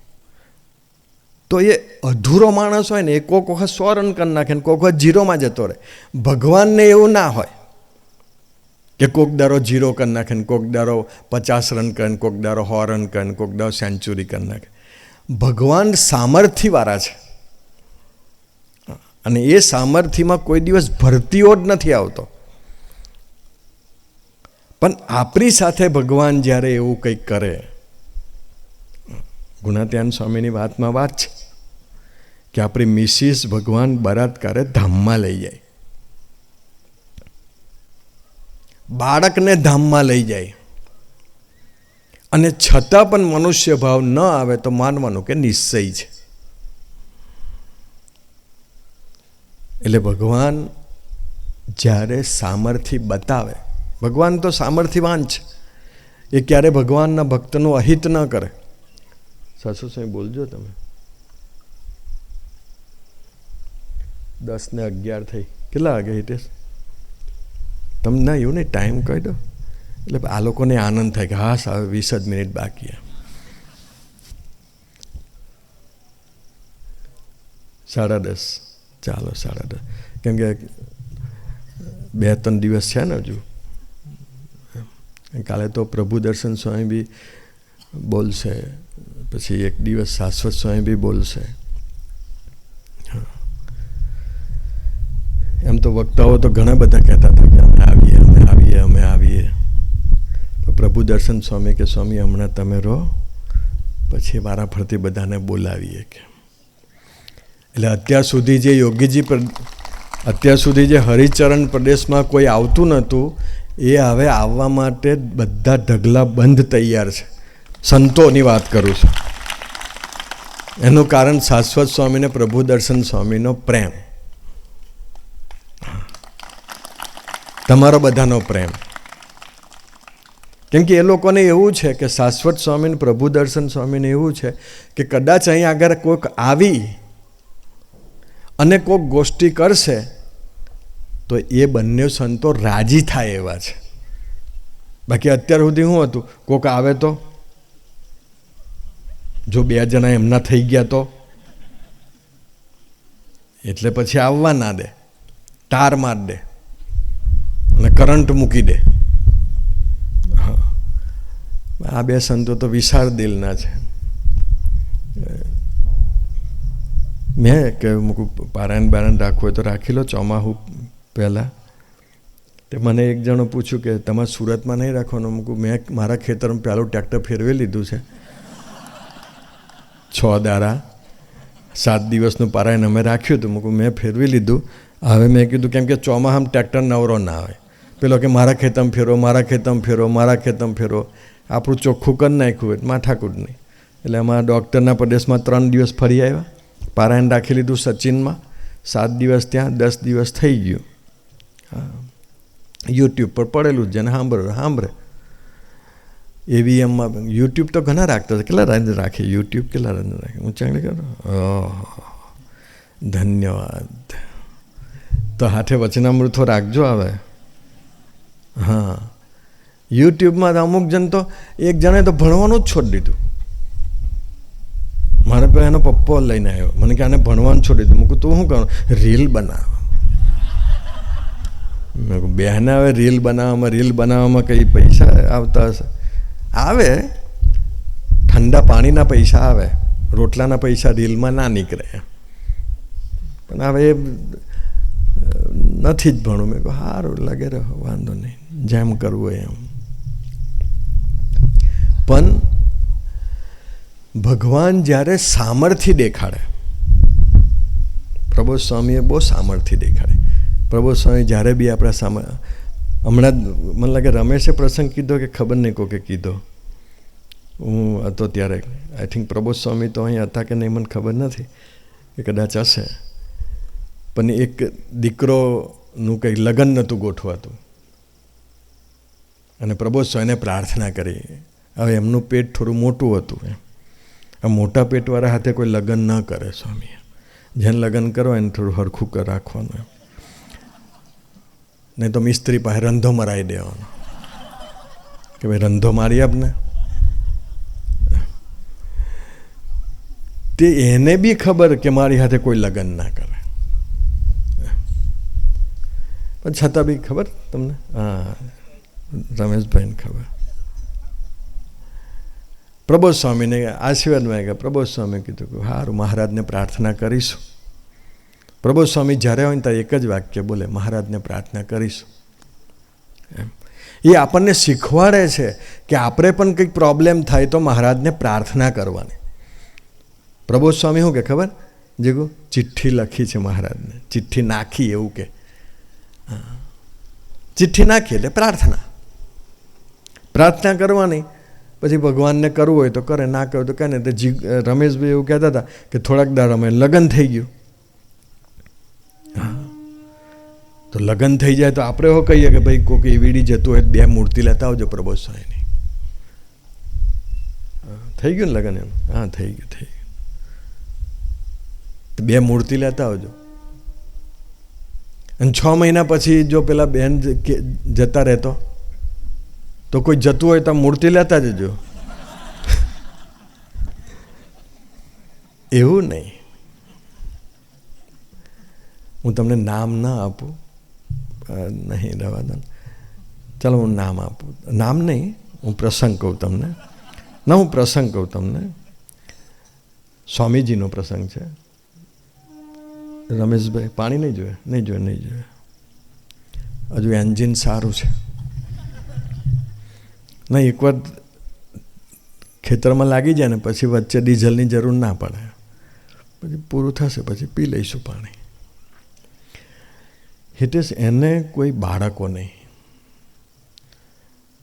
તો એ અધૂરો માણસ હોય ને એ કોક વખત 100 રન કરી નાખે ને કોક વખત 0માં જતો રહે. ભગવાનને એવું ના હોય કે કોક દારો 0 કરી નાખે ને કોક દારો 50 રન કરે ને કોક દારો 100 રન કરે ને કોક દારો સેન્ચુરી કરી નાખે. ભગવાન સામર્થ્યવાળા છે, અને એ સામર્થ્યમાં કોઈ દિવસ ભરતીઓ જ નથી આવતો. પણ આપણી સાથે ભગવાન જ્યારે એવું કંઈક કરે, ગુણાત્યાન સ્વામીની વાતમાં વાત છે કે આપણી મિસિસ ભગવાન બળાત્કારે ધામમાં લઈ જાય, બાળકને ધામમાં લઈ જાય, અને છતાં પણ મનુષ્ય ભાવ ન આવે તો માનવાનું કે નિશ્ચય છે. એટલે ભગવાન જ્યારે સામર્થ્ય બતાવે, ભગવાન તો સામર્થ્યવાન છે, એ ક્યારે ભગવાનના ભક્તનું અહિત ન કરે. સાસુ સાહેબ બોલજો તમે. 10:11 થઈ. કેટલા વાગે હિતેશ? તમને એવું નહીં, ટાઈમ કહી દો એટલે આ લોકોને આનંદ થાય કે હા સાહેબ 20 જ મિનિટ બાકી. 10:30. ચાલો 10:30. કેમ કે 2-3 દિવસ છે ને હજુ. કાલે તો પ્રભુ દર્શન સ્વામી બી બોલશે, પછી એક દિવસ શાશ્વત સ્વામી બી બોલશે. એમ તો વક્તાઓ તો ઘણા બધા કહેતા હતા કે અમે આવીએ અમે આવીએ અમે આવીએ. પ્રભુ દર્શન સ્વામી કે સ્વામી હમણાં તમે રહો, પછી વારા ફરતી બધાને બોલાવીએ કે. એટલે અત્યાર સુધી જે યોગીજી અત્યાર સુધી જે હરિચરણ પ્રદેશમાં કોઈ આવતું નહોતું, એ હવે આવવા માટે બધા ઢગલા બંધ તૈયાર છે. સંતોની વાત કરું છું. એનું કારણ શાશ્વત સ્વામીને પ્રભુ દર્શન સ્વામીનો પ્રેમ, તમારો બધાનો પ્રેમ. કેમ કે એ લોકોને એવું છે કે શાશ્વત સ્વામીને પ્રભુ દર્શન સ્વામીને એવું છે કે કદાચ અહીં આગળ કોઈક આવી અને કોઈક ગોષ્ઠી કરશે તો એ બંને સંતો રાજી થાય એવા છે. બાકી અત્યાર સુધી શું હતું, કોઈક આવે તો જો 2 જણા એમના થઈ ગયા તો એટલે પછી આવવા ના દે, તાર માર દે અને કરંટ મૂકી દે. આ 2 સંતો તો વિશાળ દિલના છે. મેં કે મૂકું પારાયણ બારાયણ રાખવું હોય તો રાખી લો ચોમાહું પહેલાં. તે મને એક જણો પૂછ્યું કે તમારે સુરતમાં નહીં રાખવાનું. મૂકું મેં મારા ખેતરમાં પહેલું ટ્રેક્ટર ફેરવી લીધું છે. 6 દાડા 7 દિવસનું પારાયણ અમે રાખ્યું હતું. મૂકું મેં ફેરવી લીધું. હવે મેં કીધું કેમ કે ચોમાહામાં ટ્રેક્ટર નવરો ના હોય. પેલો કે મારા ખેતરમાં ફેરો, મારા ખેતરમાં ફેરો, મારા ખેતરમાં ફેરો. આપણું ચોખ્ખું કરી નાખ્યું એટલે માથાકૂટ નહીં. એટલે અમારા ડૉક્ટરના પ્રદેશમાં 3 દિવસ ફરી આવ્યા. પારાયણ રાખી લીધું સચિનમાં. 7 દિવસ ત્યાં, 10 દિવસ થઈ ગયું. હા, યુટ્યુબ પર પડેલું જ જેને સાંભળે. એવીએમમાં યુટ્યુબ તો ઘણા રાખતા હતા. કેટલા રન રાખે યુટ્યુબ, કેટલા રન રાખે? હું ચાંગલી કરો. ધન્યવાદ. તો હાથે વચનામૃતો રાખજો આવે. હા, યુટ્યુબમાં અમુક જણ તો એક જણે તો ભણવાનું જ છોડી દીધું. મારે પાસે એનો પપ્પો લઈને આવ્યો. મને કે આને ભણવાનું છોડી દીધું. મૂકું તું શું કરું? રીલ બનાવ. મેં કહું બહેને હવે રીલ બનાવવામાં કંઈ પૈસા આવતા હશે? આવે, ઠંડા પાણીના પૈસા આવે, રોટલાના પૈસા રીલમાં ના નીકળે. પણ હવે નથી જ ભણવું. મેં કહું સારું લાગે રહો, વાંધો નહીં, જેમ કરવું હોય એમ. પણ ભગવાન જ્યારે સામર્થ્ય દેખાડે, પ્રબોધ સ્વામીએ બહુ સામર્થ્ય દેખાડે. પ્રબોધ સ્વામી જ્યારે બી આપણા હમણાં જ મને લાગે રમેશે પ્રસંગ કીધો કે ખબર નહીં કોકે કીધો, હું હતો ત્યારે. આઈ થિંક પ્રબોધ સ્વામી તો અહીં હતા કે નહીં મને ખબર નથી, કે કદાચ હશે. પણ એક દીકરોનું કંઈ લગ્ન નહોતું ગોઠવાતું અને પ્રબોધ સ્વામીને પ્રાર્થના કરી. હવે એમનું પેટ થોડું મોટું હતું. આ મોટા પેટવાળા હાથે કોઈ લગ્ન ન કરે સ્વામી. જેને લગ્ન કરો એને થોડું હરખું રાખવાનું એમ. નહીં તો મિસ્ત્રી પાસે રંધો મરાવી દેવાનો કે ભાઈ રંધો મારી આપને. તે એને બી ખબર કે મારી હાથે કોઈ લગ્ન ના કરે, પણ છતાં બી ખબર તમને. હા, રમેશભાઈને ખબર. પ્રબોધ સ્વામીને આશીર્વાદ માંગ્યા. પ્રબોધ સ્વામી કીધું કે સારું, મહારાજને પ્રાર્થના કરીશું. પ્રબોધ સ્વામી જ્યારે હોય ને ત્યારે એક જ વાક્ય બોલે, મહારાજને પ્રાર્થના કરીશું. એમ એ આપણને શીખવાડે છે કે આપણે પણ કંઈક પ્રોબ્લેમ થાય તો મહારાજને પ્રાર્થના કરવાની. પ્રબોધ સ્વામી શું કે ખબર? જીગુ ચિઠ્ઠી લખી છે મહારાજને, ચિઠ્ઠી નાખી એવું કે. ચિઠ્ઠી નાખી એટલે પ્રાર્થના કરવાની. પછી ભગવાનને કરવું હોય તો કરે, ના કરવું તો કહે ને. તો રમેશભાઈ એવું કહેતા હતા કે થોડાક દાડા અમે લગ્ન થઈ ગયું. હા, તો લગ્ન થઈ જાય તો આપણે એવું કહીએ કે ભાઈ કોઈક વીડી જતું હોય 2 મૂર્તિ લેતા આવજો પ્રબોધ સ્વામીની. થઈ ગયું ને લગ્ન એમ? હા, થઈ ગયું. 2 મૂર્તિ લેતા આવજો. અને 6 મહિના પછી જો પેલા બહેન જતા રહેતો તો કોઈ જતું હોય તો મૂર્તિ લેતા જજો. એવું નહીં. હું તમને નામ ના આપું, નહીં રહેવા દો. ચાલો હું નામ આપું. નામ નહીં, હું પ્રસંગ કહું તમને. ના, હું પ્રસંગ કહું તમને. સ્વામીજીનો પ્રસંગ છે. રમેશભાઈ પાણી નહીં જોઈએ, નહીં જોઈએ, નહીં જોઈએ. હજુ એન્જિન સારું છે. નહીં, એકવાર ખેતરમાં લાગી જાય ને પછી વચ્ચે ડીઝલની જરૂર ના પડે. પછી પૂરું થશે પછી પી લઈશું પાણી. હિતેશ, એને કોઈ બાળકો નહીં.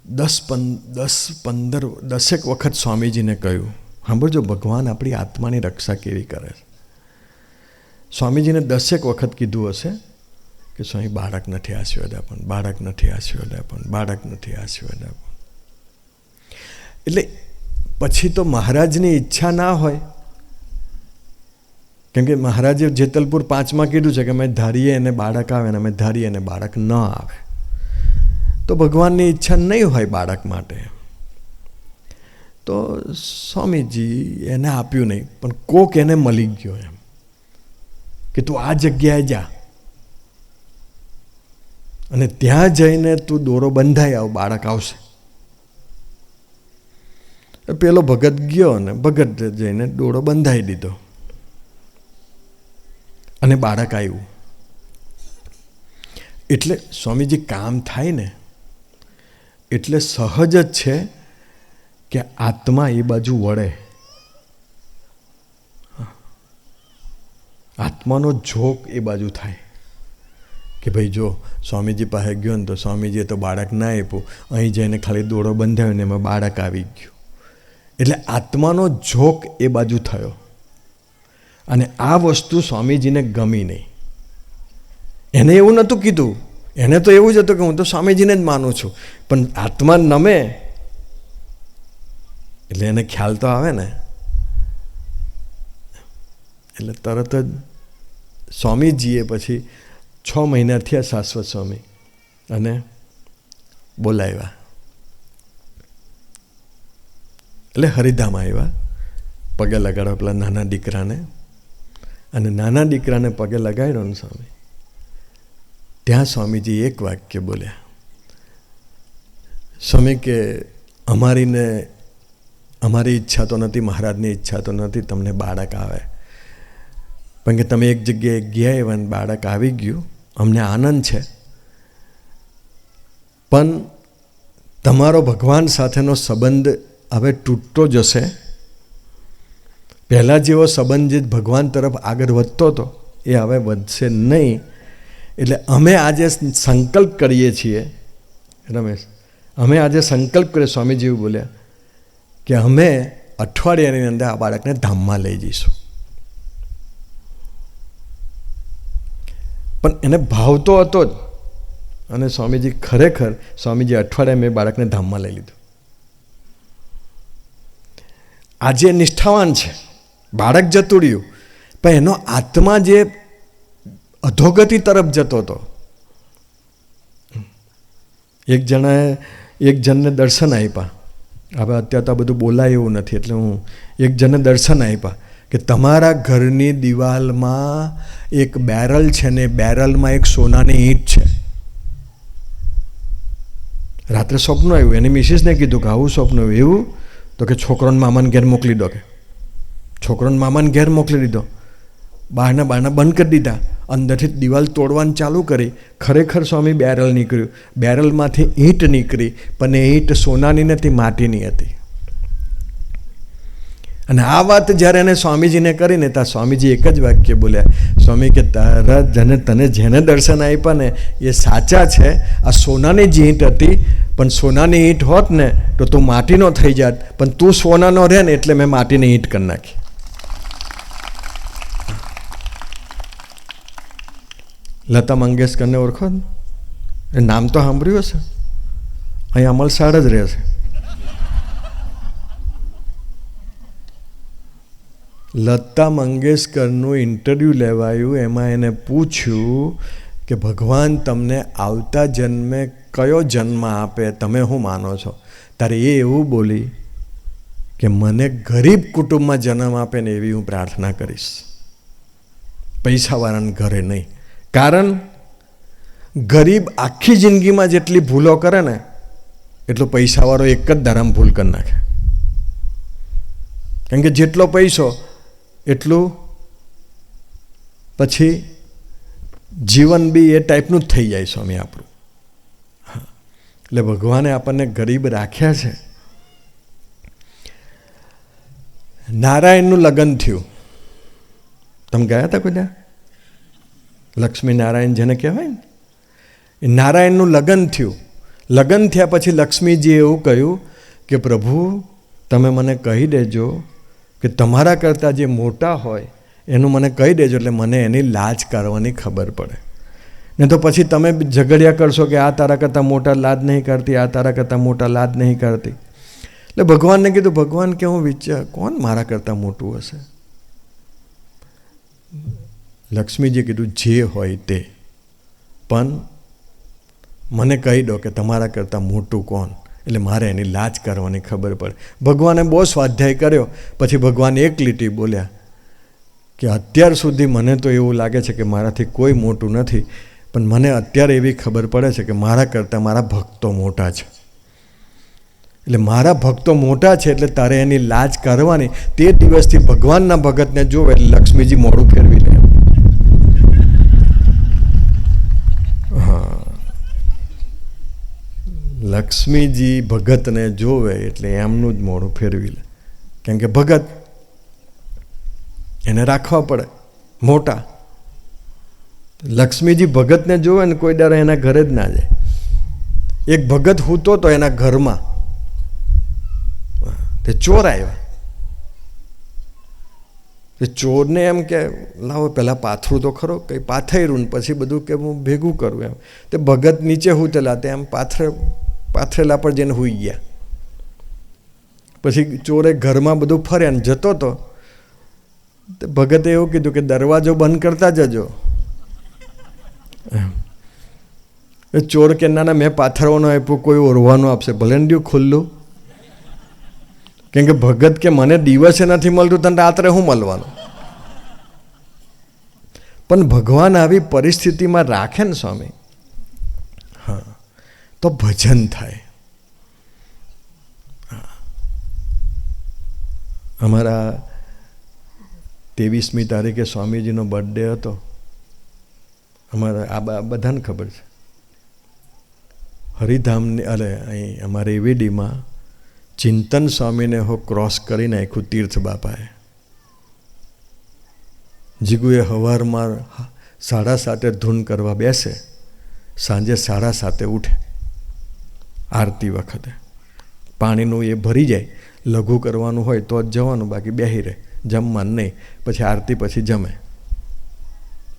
10-15 વખત સ્વામીજીને કહ્યું, સાંભળજો, ભગવાન આપણી આત્માની રક્ષા કેવી કરે છે. સ્વામીજીને 10 વખત કીધું હશે કે સ્વામી બાળક નથી આશીર્વાદ આપણ, બાળક નથી આશીર્વાદ આપણ, બાળક નથી આશીર્વાદ આપણ. એટલે પછી તો મહારાજની ઈચ્છા ના હોય, કેમ કે મહારાજે જેતલપુર 5માં કીધું છે કે અમે ધારીએ એને બાળક આવે ને અમે ધારીએ એને બાળક ન આવે. તો ભગવાનની ઈચ્છા નહીં હોય બાળક માટે, તો સ્વામીજી એને આપ્યું નહીં. પણ કોક એને મળી ગયો એમ કે તું આ જગ્યાએ જા અને ત્યાં જઈને તું દોરો બંધાઈ આવ, બાળક આવશે. પેલો ભગત ગયો ને ભગત જઈને દોરો બંધાઈ દીધો અને બાળક આવ્યું. એટલે સ્વામીજી કામ થાય ને એટલે સહજ જ છે કે આત્મા એ બાજુ વળે. આત્માનો ઝોક એ બાજુ થાય કે ભાઈ જો સ્વામીજી પાસે ગયો ને તો સ્વામીજીએ તો બાળક ના આપ્યું, અહીં જઈને ખાલી દોરો બંધાયો ને એમાં બાળક આવી ગયું. એટલે આત્માનો ઝોક એ બાજુ થયો. અને આ વસ્તુ સ્વામીજીને ગમી નહીં. એને એવું નહોતું કીધું, એને તો એવું જ હતું કે હું તો સ્વામીજીને જ માનું છું. પણ આત્મા નમે એટલે એને ખ્યાલ તો આવે ને. એટલે તરત જ સ્વામીજીએ પછી 6 મહિના થયા શાશ્વત સ્વામી અને બોલાવ્યા. એટલે હરિધામ આવ્યા, પગે લગાડવા પેલા નાના દીકરાને. અને નાના દીકરાને પગે લગાડ્યો ને સ્વામી, ત્યાં સ્વામીજી એક વાક્ય બોલ્યા. સ્વામી કે અમારી ઈચ્છા તો નથી, મહારાજની ઈચ્છા તો નથી તમને બાળક આવે, પણ કે તમે એક જગ્યાએ ગયા એવા બાળક આવી ગયું, અમને આનંદ છે. પણ તમારો ભગવાન સાથેનો સંબંધ હવે તૂટતો જશે. પહેલાં જેવો સંબંધ જે ભગવાન તરફ આગળ વધતો હતો એ હવે વધશે નહીં. એટલે અમે આજે સંકલ્પ કરીએ છીએ, રમેશ, અમે આજે સંકલ્પ કરીએ, સ્વામીજી બોલ્યા કે અમે અઠવાડિયાની અંદર આ બાળકને ધામમાં લઈ જઈશું. પણ એને ભાવતો હતો જ. અને સ્વામીજી ખરેખર અઠવાડિયા મેં બાળકને ધામમાં લઈ લીધું. આજે નિષ્ઠાવાન છે, બાળક જતું રહ્યું, પણ એનો આત્મા જે અધોગતિ તરફ જતો હતો. એક જણને દર્શન આપ્યા. હવે અત્યારે તો આ બધું બોલાય એવું નથી, એટલે હું એક જણને દર્શન આપ્યા કે તમારા ઘરની દિવાલમાં એક બેરલ છે ને બેરલમાં એક સોનાની ઈંટ છે. રાત્રે સ્વપ્ન આવ્યું. એની મિસિસને કીધું કે આવું સ્વપ્ન આવ્યું. એવું તો કે છોકરોને મામાને ઘેર મોકલી દો. કે છોકરોને મામાને ઘેર મોકલી દીધો. બહારના બંધ કરી દીધા. અંદરથી દિવાલ તોડવાનું ચાલુ કરી. ખરેખર સ્વામી બેરલ નીકળ્યું. બેરલમાંથી ઈંટ નીકળી, પણ એ ઈંટ સોનાની નથી, માટીની હતી. અને આ વાત જ્યારે એને સ્વામીજીને કરીને ત્યાં સ્વામીજી એક જ વાક્ય બોલ્યા, સ્વામી કે તને જેને દર્શન આપ્યા ને એ સાચા છે. આ સોનાની જ ઈંટ હતી, પણ સોનાની ઈંટ હોત ને તો તું માટીનો થઈ જાત, પણ તું સોનાનો રહે ને એટલે મેં માટીની ઈંટ કરી નાખી. લતા મંગેશકરને ઓળખો ને? એ નામ તો સાંભળ્યું હશે. અહીં અમલસાડ જ રહે છે. લતા મંગેશકરનું ઇન્ટરવ્યૂ લેવાયું. એમાં એને પૂછ્યું કે ભગવાન તમને આવતા જન્મે કયો જન્મ આપે, તમે શું માનો છો? ત્યારે એ એવું બોલી કે મને ગરીબ કુટુંબમાં જન્મ આપે ને એવી હું પ્રાર્થના કરીશ, પૈસાવાળાને ઘરે નહીં. કારણ ગરીબ આખી જિંદગીમાં જેટલી ભૂલો કરે ને એટલો પૈસાવાળો એક જ ધારામાં ભૂલ કરી નાખે. કારણ કે જેટલો પૈસો એટલું પછી જીવન બી એ ટાઈપનું જ થઈ જાય સ્વામી આપણું. એટલે ભગવાને આપણને ગરીબ રાખ્યા છે. નારાયણનું લગ્ન થયું. તમે ગયા હતા કોઈ? લક્ષ્મી નારાયણ જેને કહેવાય ને, એ નારાયણનું લગ્ન થયું. લગ્ન થયા પછી લક્ષ્મીજીએ એવું કહ્યું કે પ્રભુ તમે મને કહી દેજો કે તમારા કરતાં જે મોટા હોય એનું મને કહી દેજો, એટલે મને એની લાજ કરવાની ખબર પડે. ને તો પછી તમે ઝઘડ્યા કરશો કે આ તારા કરતાં મોટા લાજ નહીં કરતી, આ તારા કરતાં મોટા લાજ નહીં કરતી. એટલે ભગવાનને કીધું, ભગવાન કે હું વિચાર કોણ મારા કરતાં મોટું હશે? લક્ષ્મીજીએ કીધું જે હોય તે, પણ મને કહી દો કે તમારા કરતાં મોટું કોણ, એટલે મારે એની લાજ કરવાની ખબર પડે. ભગવાને બહુ સ્વાધ્યાય કર્યો. પછી ભગવાન એક લીટી બોલ્યા કે અત્યાર સુધી મને તો એવું લાગે છે કે મારાથી કોઈ મોટું નથી, પણ મને અત્યારે એવી ખબર પડે છે કે મારા કરતાં મારા ભક્તો મોટા છે. એટલે મારા ભક્તો મોટા છે એટલે તારે એની લાજ કરવાની. તે દિવસથી ભગવાનના ભગતને જોવે એટલે લક્ષ્મીજી મોઢું ફેરવી લે. હા, લક્ષ્મીજી ભગતને જોવે એટલે એમનું જ મોઢું ફેરવી લે. કેમ કે ભગત એને રાખવા પડે મોટા. લક્ષ્મીજી ભગતને જોવે ને કોઈ દાડો એના ઘરે જ ના જાય. એક ભગત હૂતો તો એના ઘરમાં, તે ચોર આવ્યા. તે ચોરને એમ કે લાવો પહેલાં પાથરું તો ખરો, કંઈ પાથર્યું ને પછી બધું કે હું ભેગું કરું એમ. તે ભગત નીચે હૂતેલા, તે એમ પાથરેલા પર જઈને સૂઈ ગયા. પછી ચોરે ઘરમાં બધું ફર્યા ને જતો તો ભગતે એવું કીધું કે દરવાજો બંધ કરતા જજો. ચોર કે ના મેં પાથરવાનું આપ્યું, કોઈ ઓરવાનું આપશે, ભલે ને દ્યું ખુલ્લું. કેમ કે ભગત કે મને દિવસે નથી મળતું, તને રાત્રે શું મળવાનું? પણ ભગવાન આવી પરિસ્થિતિમાં રાખે ને સ્વામી, હા, તો ભજન થાય. અમારા 23મી તારીખે સ્વામીજીનો બર્થડે હતો. અમારા આ બધાને ખબર છે. હરિધામની અહીં અમારે એવીડીમાં ચિંતન સ્વામીને હો ક્રોસ કરી નાખ્યું તીર્થ બાપાએ. જીગુએ સવારમાં 7:30 ધૂન કરવા બેસે, સાંજે 7:30 ઉઠે. આરતી વખતે પાણીનું એ ભરી જાય, લઘુ કરવાનું હોય તો જ જવાનું, બાકી બેહી રહે, જમવાનું નહીં. પછી આરતી પછી જમે.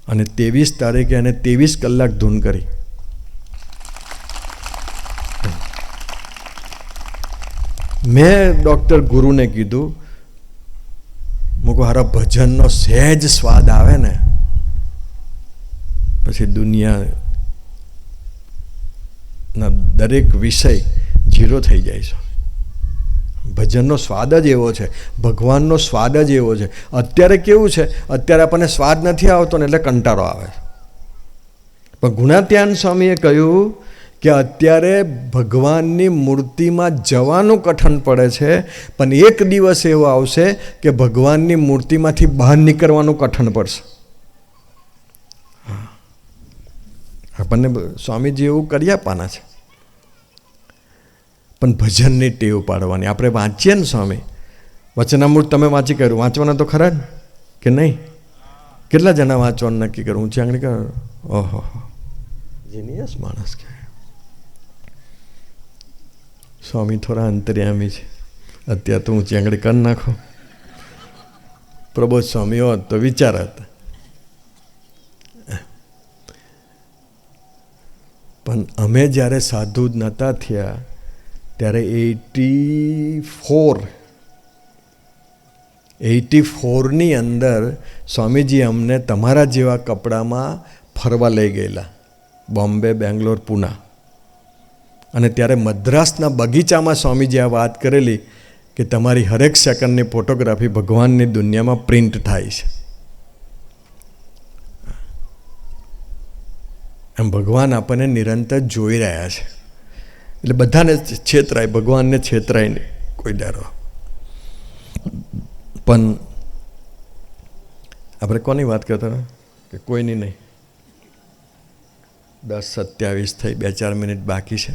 અને 23 તારીખે એને 23 કલાક ધૂન કરી. મેં ડૉક્ટર ગુરુને કીધું, મૂકો હારા ભજનનો સહેજ સ્વાદ આવે ને પછી દુનિયાના દરેક વિષય ઝીરો થઈ જાય છે. ભજનનો સ્વાદ જ એવો છે, ભગવાનનો સ્વાદ જ એવો છે. અત્યારે કેવું છે, અત્યારે આપણને સ્વાદ નથી આવતો ને એટલે કંટાળો આવે. પણ ગુણાત્યાન સ્વામીએ કહ્યું કે અત્યારે ભગવાનની મૂર્તિમાં જવાનું કઠણ પડે છે, પણ એક દિવસ એવો આવશે કે ભગવાનની મૂર્તિમાંથી બહાર નીકળવાનું કઠણ પડશે. આપણને સ્વામીજી એવું કરી આપવાના છે. પણ ભજનની ટેવ પાડવાની. આપણે વાંચીએ ને સ્વામી વચનામૃત, તમે વાંચી કર્યું, વાંચવાના તો ખરા ને કે નહીં? કેટલા જણા વાંચવાનું નક્કી કર્યું? ઊંચી આંગળી કર. ઓહો, જીનિયસ માણસ કે સ્વામી થોડા અંતર્યામી છે. અત્યારે તો ઊંચી આંગળી કરી નાખો. પ્રબોધ સ્વામી હોત તો વિચાર હતા. પણ અમે જ્યારે સાધુ જ નહોતા થયા ત્યારે 84ની અંદર સ્વામીજી અમને તમારા જેવા કપડામાં ફરવા લઈ ગયેલા, બોમ્બે, બેંગ્લોર, પૂના. અને ત્યારે મદ્રાસના બગીચામાં સ્વામીજી આ વાત કરેલી કે તમારી હરેક સેકન્ડની ફોટોગ્રાફી ભગવાનની દુનિયામાં પ્રિન્ટ થાય છે. એમ ભગવાન આપણને નિરંતર જોઈ રહ્યા છે. એટલે બધાને છેતરાય, ભગવાનને છેતરાય નહીં કોઈ દારો. પણ આપણે કોની વાત કરતા હતા કે કોઈની નહીં? 10:27 થઈ, 2-4 મિનિટ બાકી છે.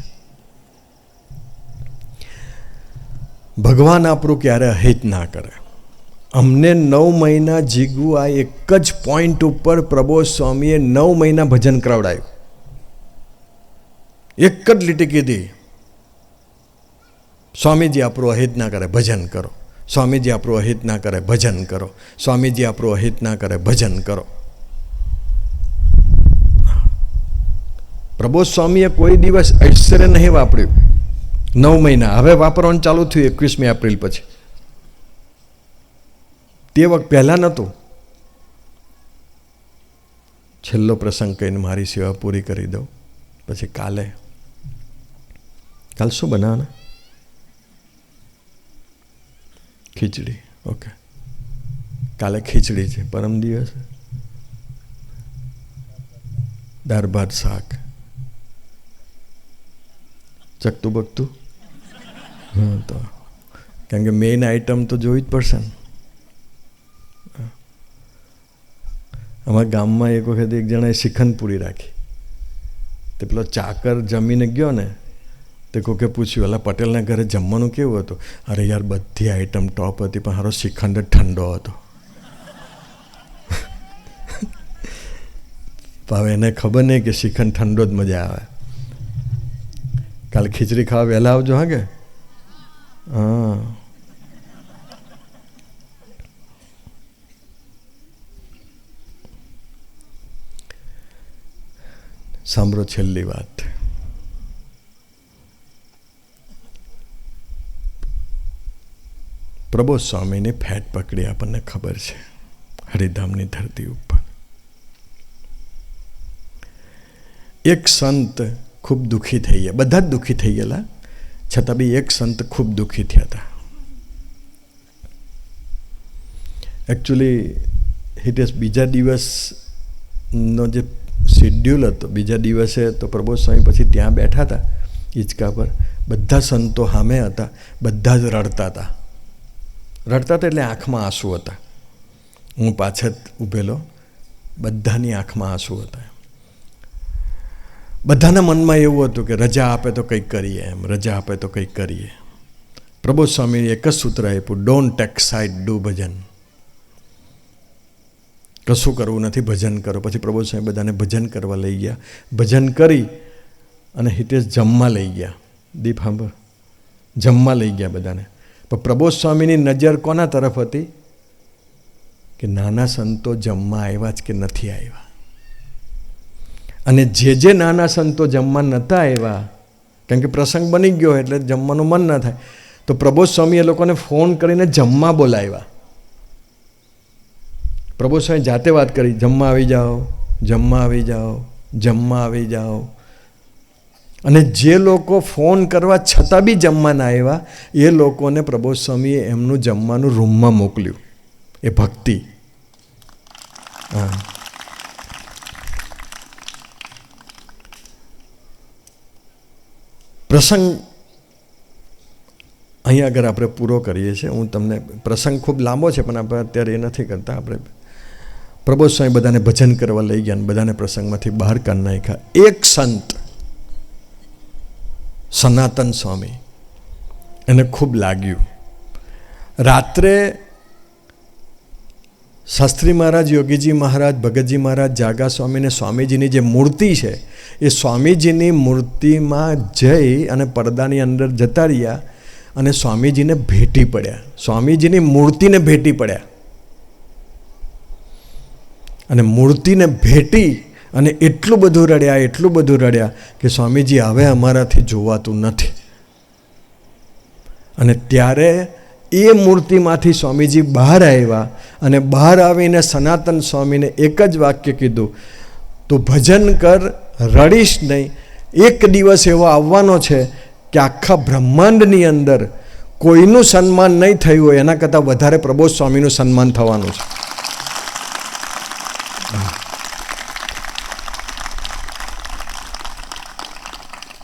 ભગવાન આપણું ક્યારે અહિત ના કરે. અમને 9 મહિના જીગવું, આ એક જ પોઈન્ટ ઉપર પ્રબોધ સ્વામીએ 9 મહિના ભજન કરાવડાયું. એક જ લીટી કીધી, સ્વામીજી આપણું અહિત ના કરે, ભજન કરો. સ્વામીજી આપણું અહિત ના કરે, ભજન કરો. સ્વામીજી આપણું અહિત ના કરે, ભજન કરો. પ્રબોધ સ્વામીએ કોઈ દિવસ ઐશ્વર્ય નહીં વાપર્યું 9 મહિના. હવે વાપરવાનું ચાલુ થયું 21મી એપ્રિલ પછી. તે વખત પહેલાં નહોતું. છેલ્લો પ્રસંગ કહીને મારી સેવા પૂરી કરી દઉં, પછી કાલ શું બનાવવાના? ખીચડી. ઓકે, કાલે ખીચડી છે. પરમ દિવસે દાળ ભાત શાક. ચકતું બકતું? હા, તો કારણ કે મેઇન આઈટમ તો જોવી જ પડશે ને. અમારા ગામમાં એક વખત એક જણાએ શ્રીખંડ પૂરી રાખી. તે પેલો ચાકર જમીને ગયો ને, તે કોકે પૂછ્યું, અલા પટેલના ઘરે જમવાનું કેવું હતું? અરે યાર, બધી આઈટમ ટોપ હતી, પણ હારો શ્રીખંડ જ ઠંડો હતો. હવે એને ખબર નહીં કે શ્રીખંડ ઠંડો જ મજા આવે. કાલે ખીચડી ખાવા વહેલા આવજો. હા કે હા. સાંભળો છેલ્લી વાત. પ્રબોધ સ્વામીની ફેટ પકડી આપણને ખબર છે હરિધામની ધરતી ઉપર. એક સંત ખૂબ દુઃખી થઈ ગયા. બધા જ દુઃખી થઈ ગયેલા, છતાં બી એક સંત ખૂબ દુઃખી થયા હતા. એકચ્યુઅલી હિતેશ, બીજા દિવસનો જે શેડ્યુલ હતો, બીજા દિવસે તો પ્રબોધ સ્વામી પછી ત્યાં બેઠા હતા હિંચકા પર. બધા સંતો સામે હતા, બધા જ રડતા હતા. રડતા હતા એટલે આંખમાં આંસુ હતા. હું પાછળ ઊભેલો, બધાની આંખમાં આંસુ હતા. બધાના મનમાં એવું હતું કે રજા આપે તો કંઈક કરીએ, એમ રજા આપે તો કંઈક કરીએ. પ્રબોધ સ્વામીએ એક જ સૂત્ર આપ્યું, ડોન્ટ ટેક સાઇડ, ડુ ભજન. કશું કરવું નથી, ભજન કરો. પછી પ્રબોધ સ્વામી બધાને ભજન કરવા લઈ ગયા. ભજન કરી અને હિતેશ જમવા લઈ ગયા. દીપ સાંભળ, જમવા લઈ ગયા બધાને. પણ પ્રબોધ સ્વામીની નજર કોના તરફ હતી કે નાના સંતો જમવા આવ્યા જ કે નથી આવ્યા. અને જે નાના સંતો જમવા નહોતા આવ્યા, કારણ કે પ્રસંગ બની ગયો એટલે જમવાનું મન ન થાય, તો પ્રબોધ સ્વામી એ લોકોને ફોન કરીને જમવા બોલાવ્યા. પ્રબોધ સ્વામી જાતે વાત કરી, જમવા આવી જાઓ, જમવા આવી જાઓ, જમવા આવી જાઓ. અને જે લોકો ફોન કરવા છતાં બી જમવા ના આવ્યા, એ લોકોને પ્રબોધ સ્વામીએ એમનું જમવાનું રૂમમાં મોકલ્યું. એ ભક્તિ. હા, પ્રસંગ અહીંયા આગળ આપણે પૂરો કરીએ છીએ. હું તમને, પ્રસંગ ખૂબ લાંબો છે પણ આપણે અત્યારે એ નથી કરતા. આપણે પ્રબોધ સ્વામી બધાને ભજન કરવા લઈ ગયા અને બધાને પ્રસંગમાંથી બહાર કાઢી નાખ્યા. એક સંત સનાતન સ્વામી, એને ખૂબ લાગ્યું. રાત્રે શાસ્ત્રી મહારાજ, યોગીજી મહારાજ, ભગતજી મહારાજ, જાગા સ્વામીને સ્વામીજીની જે મૂર્તિ છે એ સ્વામીજીની મૂર્તિમાં જઈ અને પડદાની અંદર જતા રહ્યા અને સ્વામીજીને ભેટી પડ્યા. સ્વામીજીની મૂર્તિને ભેટી પડ્યા અને મૂર્તિને ભેટી અને એટલું બધું રડ્યા કે સ્વામીજી હવે અમારાથી જોવાતું નથી. અને ત્યારે એ મૂર્તિમાંથી સ્વામીજી બહાર આવ્યા અને બહાર આવીને સનાતન સ્વામીને એક જ વાક્ય કીધું, તું ભજન કર, રડીશ નહીં. એક દિવસ એવો આવવાનો છે કે આખા બ્રહ્માંડની અંદર કોઈનું સન્માન નહીં થયું હોય એના કરતાં વધારે પ્રબોધ સ્વામીનું સન્માન થવાનું છે.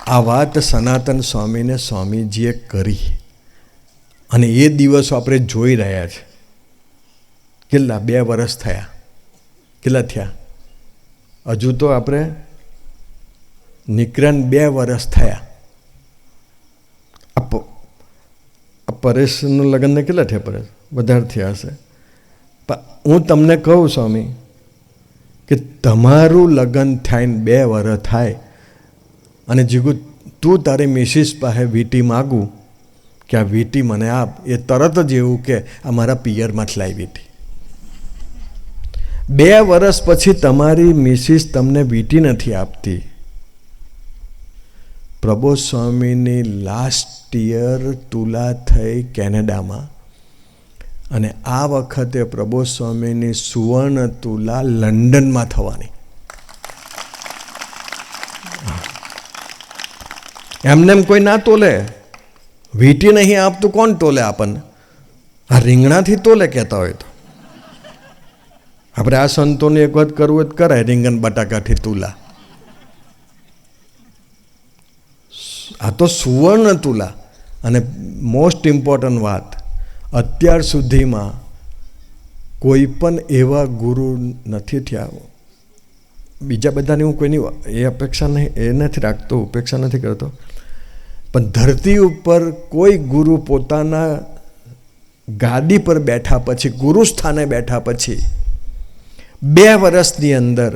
આ વાત સનાતન સ્વામીને સ્વામીજીએ કરી અને એ દિવસો આપણે જોઈ રહ્યા છે. કેટલા 2 વર્ષ થયા. કેટલા થયા? હજુ તો આપણે નીકળ્યા 2 વર્ષ થયા. આ પરેશનું લગ્નને કેટલા થયા? પરેશ વધારે થયા હશે. પણ હું તમને કહું સ્વામી કે તમારું લગ્ન થઈને 2 વર્ષ થાય અને જીગુ તું તારી મિસિસ પાસે વીટી માગું કે આ વીટી મને આપ, એ તરત જ એવું કે આ મારા પિયરમાંથી લાવી વીટી. 2 વર્ષ પછી તમારી મિસિસ તમને વીટી નથી આપતી. પ્રબોધ સ્વામીની લાસ્ટ યર તુલા થઈ કેનેડામાં, અને આ વખતે પ્રબોધ સ્વામીની સુવર્ણ તુલા લંડનમાં થવાની. એમને એમ કોઈ ના તોલે. વીટી નહીં આપતું કોણ તોલે આપણને? આ રીંગણાથી તોલે કહેતા હોય તો આપણે આ સંતોને એક વખત કરવું જ કરાય, રીંગણ બટાકાથી તુલા. આ તો સુવર્ણ તુલા. અને મોસ્ટ ઇમ્પોર્ટન્ટ વાત, અત્યાર સુધીમાં કોઈ પણ એવા ગુરુ નથી થયા. બીજા બધાની હું કોઈની એ અપેક્ષા નહીં, એ નથી રાખતો, ઉપેક્ષા નથી કરતો, પણ ધરતી ઉપર કોઈ ગુરુ પોતાના ગાદી પર બેઠા પછી, ગુરુ સ્થાને બેઠા પછી 2 વર્ષની અંદર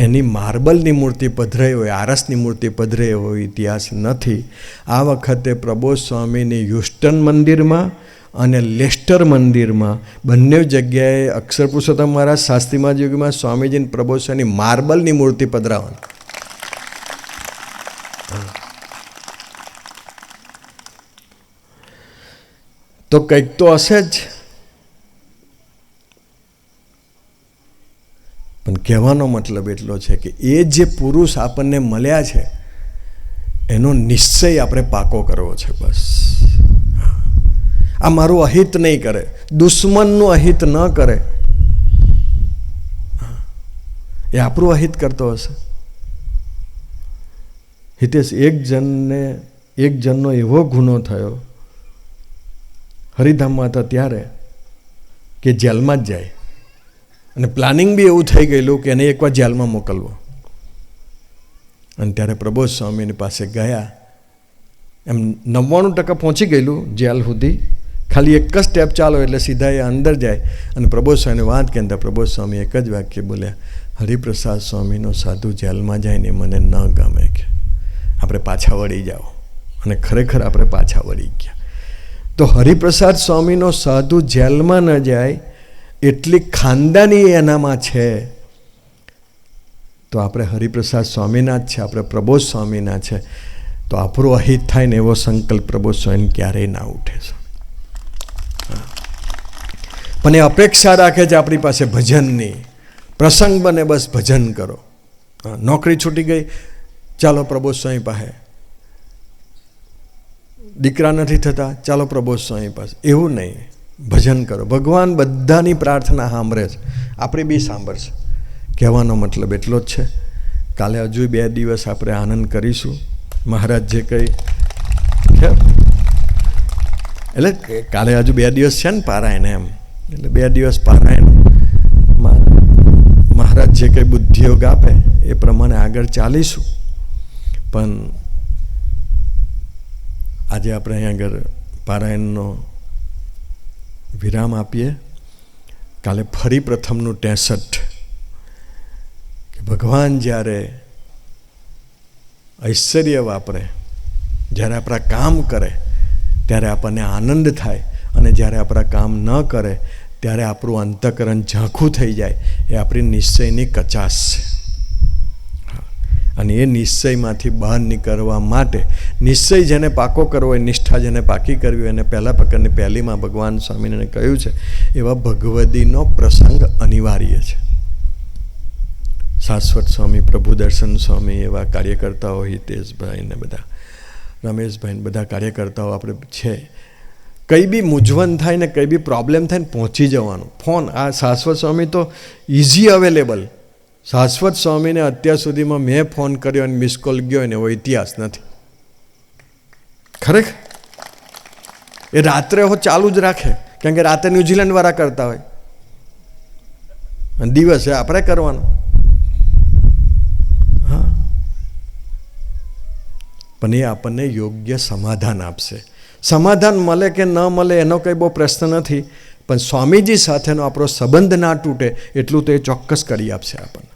એની માર્બલની મૂર્તિ પધરાઈ હોય, આરસની મૂર્તિ પધરાઈ હોય ઇતિહાસ નથી. આ વખતે પ્રબોધ સ્વામીની હ્યુસ્ટન મંદિરમાં અને લેસ્ટર મંદિરમાં બંને જગ્યાએ અક્ષર પુરુષોત્તમ મહારાજ શાસ્ત્રીમાં યુગમાં સ્વામીજીને પ્રબોધ સ્વામીની માર્બલની મૂર્તિ પધરાવવાની. તો કંઈક તો હશે જ. પણ કહેવાનો મતલબ એટલો છે કે એ જે પુરુષ આપણને મળ્યા છે એનો નિશ્ચય આપણે પાકો કરવો છે. બસ આ મારું અહિત નહીં કરે, દુશ્મનનું અહિત ન કરે, એ આપણું અહિત કરતો હશે. હિતેશ, એક જણનો એવો ગુનો થયો હરિધામમાં હતા ત્યારે કે જેલમાં જ જાય, અને પ્લાનિંગ બી એવું થઈ ગયેલું કે એને એકવાર જેલમાં મોકલવો. અને ત્યારે પ્રબોધ સ્વામીની પાસે ગયા. એમ 99% પહોંચી ગયેલું જેલ સુધી, ખાલી એક જ સ્ટેપ ચાલો એટલે સીધા એ અંદર જાય. અને પ્રબોધ સ્વામીની વાત કહેતા પ્રબોધ સ્વામી એક જ વાક્ય બોલ્યા, હરિપ્રસાદ સ્વામીનો સાધુ જેલમાં જાય ને મને ન ગમે, કે આપણે પાછા વળી જાઓ. અને ખરેખર આપણે પાછા વળી ગયા. તો હરિપ્રસાદ સ્વામીનો સાધુ જેલમાં ન જાય એટલી ખાનદાની એનામાં છે, તો આપણે હરિપ્રસાદ સ્વામીના જ છે, આપણે પ્રબોધ સ્વામીના છે, તો આપણું અહિત થાય ને એવો સંકલ્પ પ્રબોધ સ્વામી ક્યારેય ના ઉઠે છે. પણ એ અપેક્ષા રાખે છે આપણી પાસે ભજનની. પ્રસંગ બને બસ ભજન કરો. નોકરી છૂટી ગઈ, ચાલો પ્રબોધ સ્વામી પાસે. દીકરા નથી થતા, ચાલો પ્રબોધ સ્વામી પાસે. એવું નહીં, ભજન કરો. ભગવાન બધાની પ્રાર્થના સાંભળે છે, આપણી બી સાંભળશે. કહેવાનો મતલબ એટલો જ છે. કાલે હજુ 2 દિવસ આપણે આનંદ કરીશું. મહારાજ જે કંઈ એટલે કાલે હજુ 2 દિવસ છે ને પારાયણ, એમ એટલે 2 દિવસ પારાયણમાં મહારાજ જે કંઈ બુદ્ધિયોગ આપે એ પ્રમાણે આગળ ચાલીશું. પણ આજે આપણે અહીં આગળ પારાયણનો વિરામ આપીએ. કાલે ફરી પ્રથમનું 63 કે ભગવાન જ્યારે ઐશ્વર્ય વાપરે, જ્યારે આપણા કામ કરે ત્યારે આપણને આનંદ થાય, અને જ્યારે આપણા કામ ન કરે ત્યારે આપણું અંતઃકરણ ઝાંખું થઈ જાય. એ આપણી નિશ્ચયની કચાશ છે. અને એ નિશ્ચયમાંથી બહાર નીકળવા માટે, નિશ્ચય જેને પાકો કરવો હોય, નિષ્ઠા જેને પાકી કરવી હોય, એને પહેલા પ્રકારની પહેલીમાં ભગવાન સ્વામીને કહ્યું છે એવા ભગવદીનો પ્રસંગ અનિવાર્ય છે. શાશ્વત સ્વામી, પ્રભુ દર્શન સ્વામી, એવા કાર્યકર્તાઓ, હિતેશભાઈ ને બધા, રમેશભાઈ ને બધા કાર્યકર્તાઓ આપણે છે. કંઈ બી મૂંઝવણ થાય ને કંઈ બી પ્રોબ્લેમ થાય ને પહોંચી જવાનું. ફોન, આ શાશ્વત સ્વામી તો ઇઝી અવેલેબલ. શાશ્વત સ્વામીને અત્યાર સુધીમાં મેં ફોન કર્યો અને મિસ કોલ ગયો ને એવો ઇતિહાસ નથી. ખરેખર એ રાત્રે ચાલુ જ રાખે, કારણ કે રાતે ન્યૂઝીલેન્ડ વાળા કરતા હોય. અને દિવસે આપણે કરવાનું. હા, પણ એ આપણને યોગ્ય સમાધાન આપશે. સમાધાન મળે કે ન મળે એનો કંઈ બહુ પ્રશ્ન નથી, પણ સ્વામીજી સાથેનો આપણો સંબંધ ના તૂટે એટલું તો એ ચોક્કસ કરી આપશે આપણને.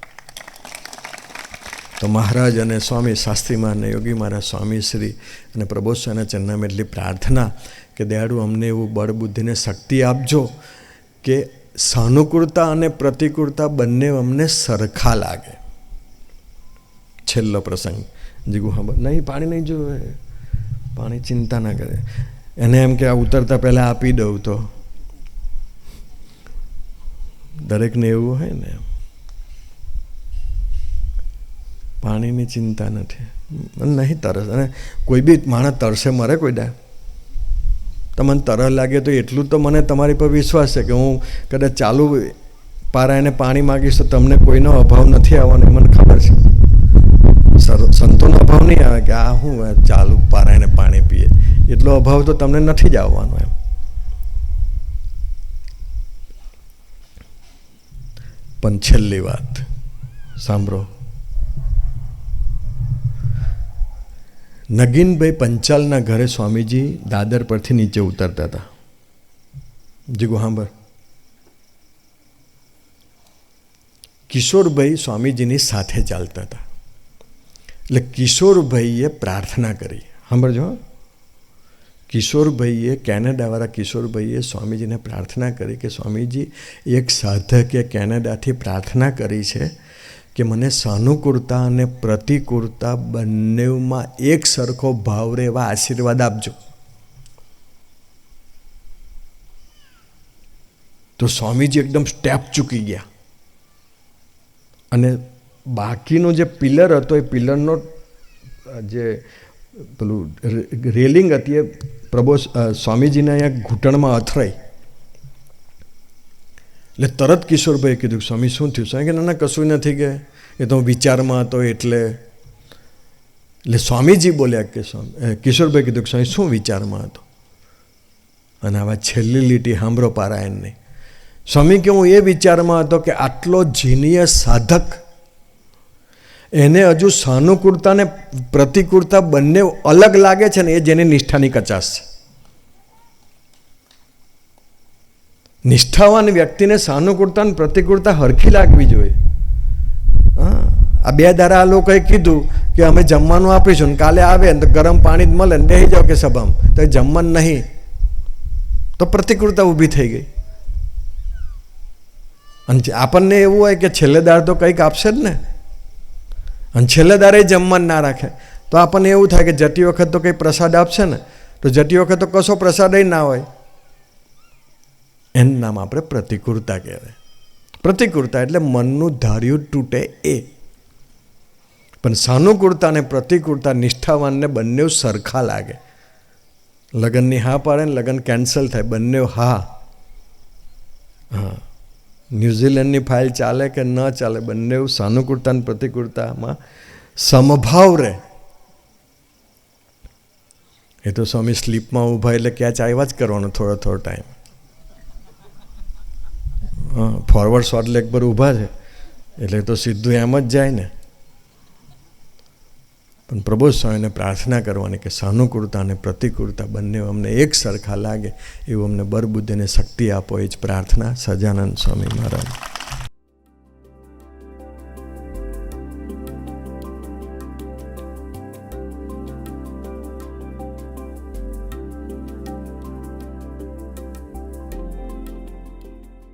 તો મહારાજ અને સ્વામી શાસ્ત્રીમાં અને યોગી મહારાજ સ્વામીશ્રી અને પ્રબોધ સ્વામીના ચરણમાં એટલી પ્રાર્થના કે દયાળુ અમને એવું બળ બુદ્ધિને શક્તિ આપજો કે સાનુકૂળતા અને પ્રતિકૂળતા બંને અમને સરખા લાગે. છેલ્લો પ્રસંગ જીગુ હા નહીં પાણી નહીં જોવે, પાણી ચિંતા ના કરે. એને એમ કે આ ઉતરતા પહેલાં આપી દઉં તો દરેકને એવું હોય ને, પાણીની ચિંતા નથી, નહીં તરસ. અને કોઈ બી માણસ તરસે મરે કોઈ દા, તમને તરસ લાગે તો એટલું તો મને તમારી પર વિશ્વાસ છે કે હું કદાચ ચાલુ પારાયને પાણી માગીશ તો તમને કોઈનો અભાવ નથી આવવાનો, મને ખબર છે. સંતોનો અભાવ નહીં આવે કે આ હું ચાલુ પારાયને પાણી પીએ, એટલો અભાવ તો તમને નથી જ આવવાનો. એમ પણ છેલ્લી વાત સાંભળો. નગીનભાઈ પંચાલના ઘરે સ્વામીજી દાદર પરથી નીચે ઉતરતા હતા. જીગુ સાંભળ. કિશોરભાઈ સ્વામીજીની સાથે ચાલતા હતા. એટલે કિશોરભાઈએ પ્રાર્થના કરી. સાંભળજો. કિશોરભાઈએ, કેનેડાવાળા કિશોરભાઈએ સ્વામીજીને પ્રાર્થના કરી કે સ્વામીજી, એક સાધકે કેનેડાથી પ્રાર્થના કરી છે કે મને સાનુકૂળતા અને પ્રતિકૂળતા બંનેમાં એક સરખો ભાવ રહે એવા આશીર્વાદ આપજો. તો સ્વામીજી એકદમ સ્ટેપ ચૂકી ગયા અને બાકીનો જે પિલર હતો એ પિલરનો જે પેલું રેલિંગ હતી એ સ્વામીજીને અહીંયા ઘૂંટણમાં અથડાઈ. એટલે તરત કિશોરભાઈએ કીધું સ્વામી શું થયું? સ્વામી કે ના કશું નથી, કે એ તો હું વિચારમાં હતો એટલે. સ્વામીજી બોલ્યા કે કિશોરભાઈ કીધું કે સ્વામી શું વિચારમાં હતો? અને આવા છેલ્લી લીટી સાંભળો પારાયણની. સ્વામી કે હું એ વિચારમાં હતો કે આટલો જીનીય સાધક, એને હજુ સાનુકૂળતા ને પ્રતિકૂળતા બંને અલગ લાગે છે ને, એ જેની નિષ્ઠાની કચાશ છે. નિષ્ઠાવાન વ્યક્તિને સાનુકૂળતા અને પ્રતિકૂળતા હરખી લાગવી જોઈએ. હા, આ 2 દાડા આ લોકોએ કીધું કે અમે જમવાનું આપીશું ને કાલે આવે ને તો ગરમ પાણી જ મળે ને બેસી જાઓ કે સભામાં, તો જમવાનું નહીં તો પ્રતિકૂળતા ઊભી થઈ ગઈ. અને આપણને એવું હોય કે છેલ્લે દાડ તો કંઈક આપશે જ ને, અને છેલ્લે દાડે જમવાનું ના રાખે તો આપણને એવું થાય કે જતી વખત તો કંઈ પ્રસાદ આપશે ને, તો જતી વખત તો કશો પ્રસાદ ના હોય. એનું નામ આપણે પ્રતિકૂળતા કહેવાય. પ્રતિકૂળતા એટલે મનનું ધાર્યું તૂટે એ. પણ સાનુકૂળતા અને પ્રતિકૂળતા નિષ્ઠાવાનને બંને સરખા લાગે. લગ્નની હા પાડે ને લગ્ન કેન્સલ થાય, બંને હા. હા, ન્યૂઝીલેન્ડની ફાઇલ ચાલે કે ન ચાલે, બંને સાનુકૂળતા અને પ્રતિકૂળતામાં સમભાવ રહે. એ તો સ્વામી સ્લીપમાં ઊભા એટલે ક્યાં ચાવ્યા જ કરવાનો થોડો થોડો ટાઈમ. ફોરવર્ડ શોર્ટ લેગ પર ઊભા છે એટલે તો સીધું એમ જ જાય ને. પણ પ્રબોધ સ્વામીને પ્રાર્થના કરવાની કે સાનુકૂળતા અને પ્રતિકૂળતા બંને અમને એક સરખા લાગે એવું અમને બળબુદ્ધિ અને શક્તિ આપો, એ જ પ્રાર્થના. સજાનંદ સ્વામી મહારાજ.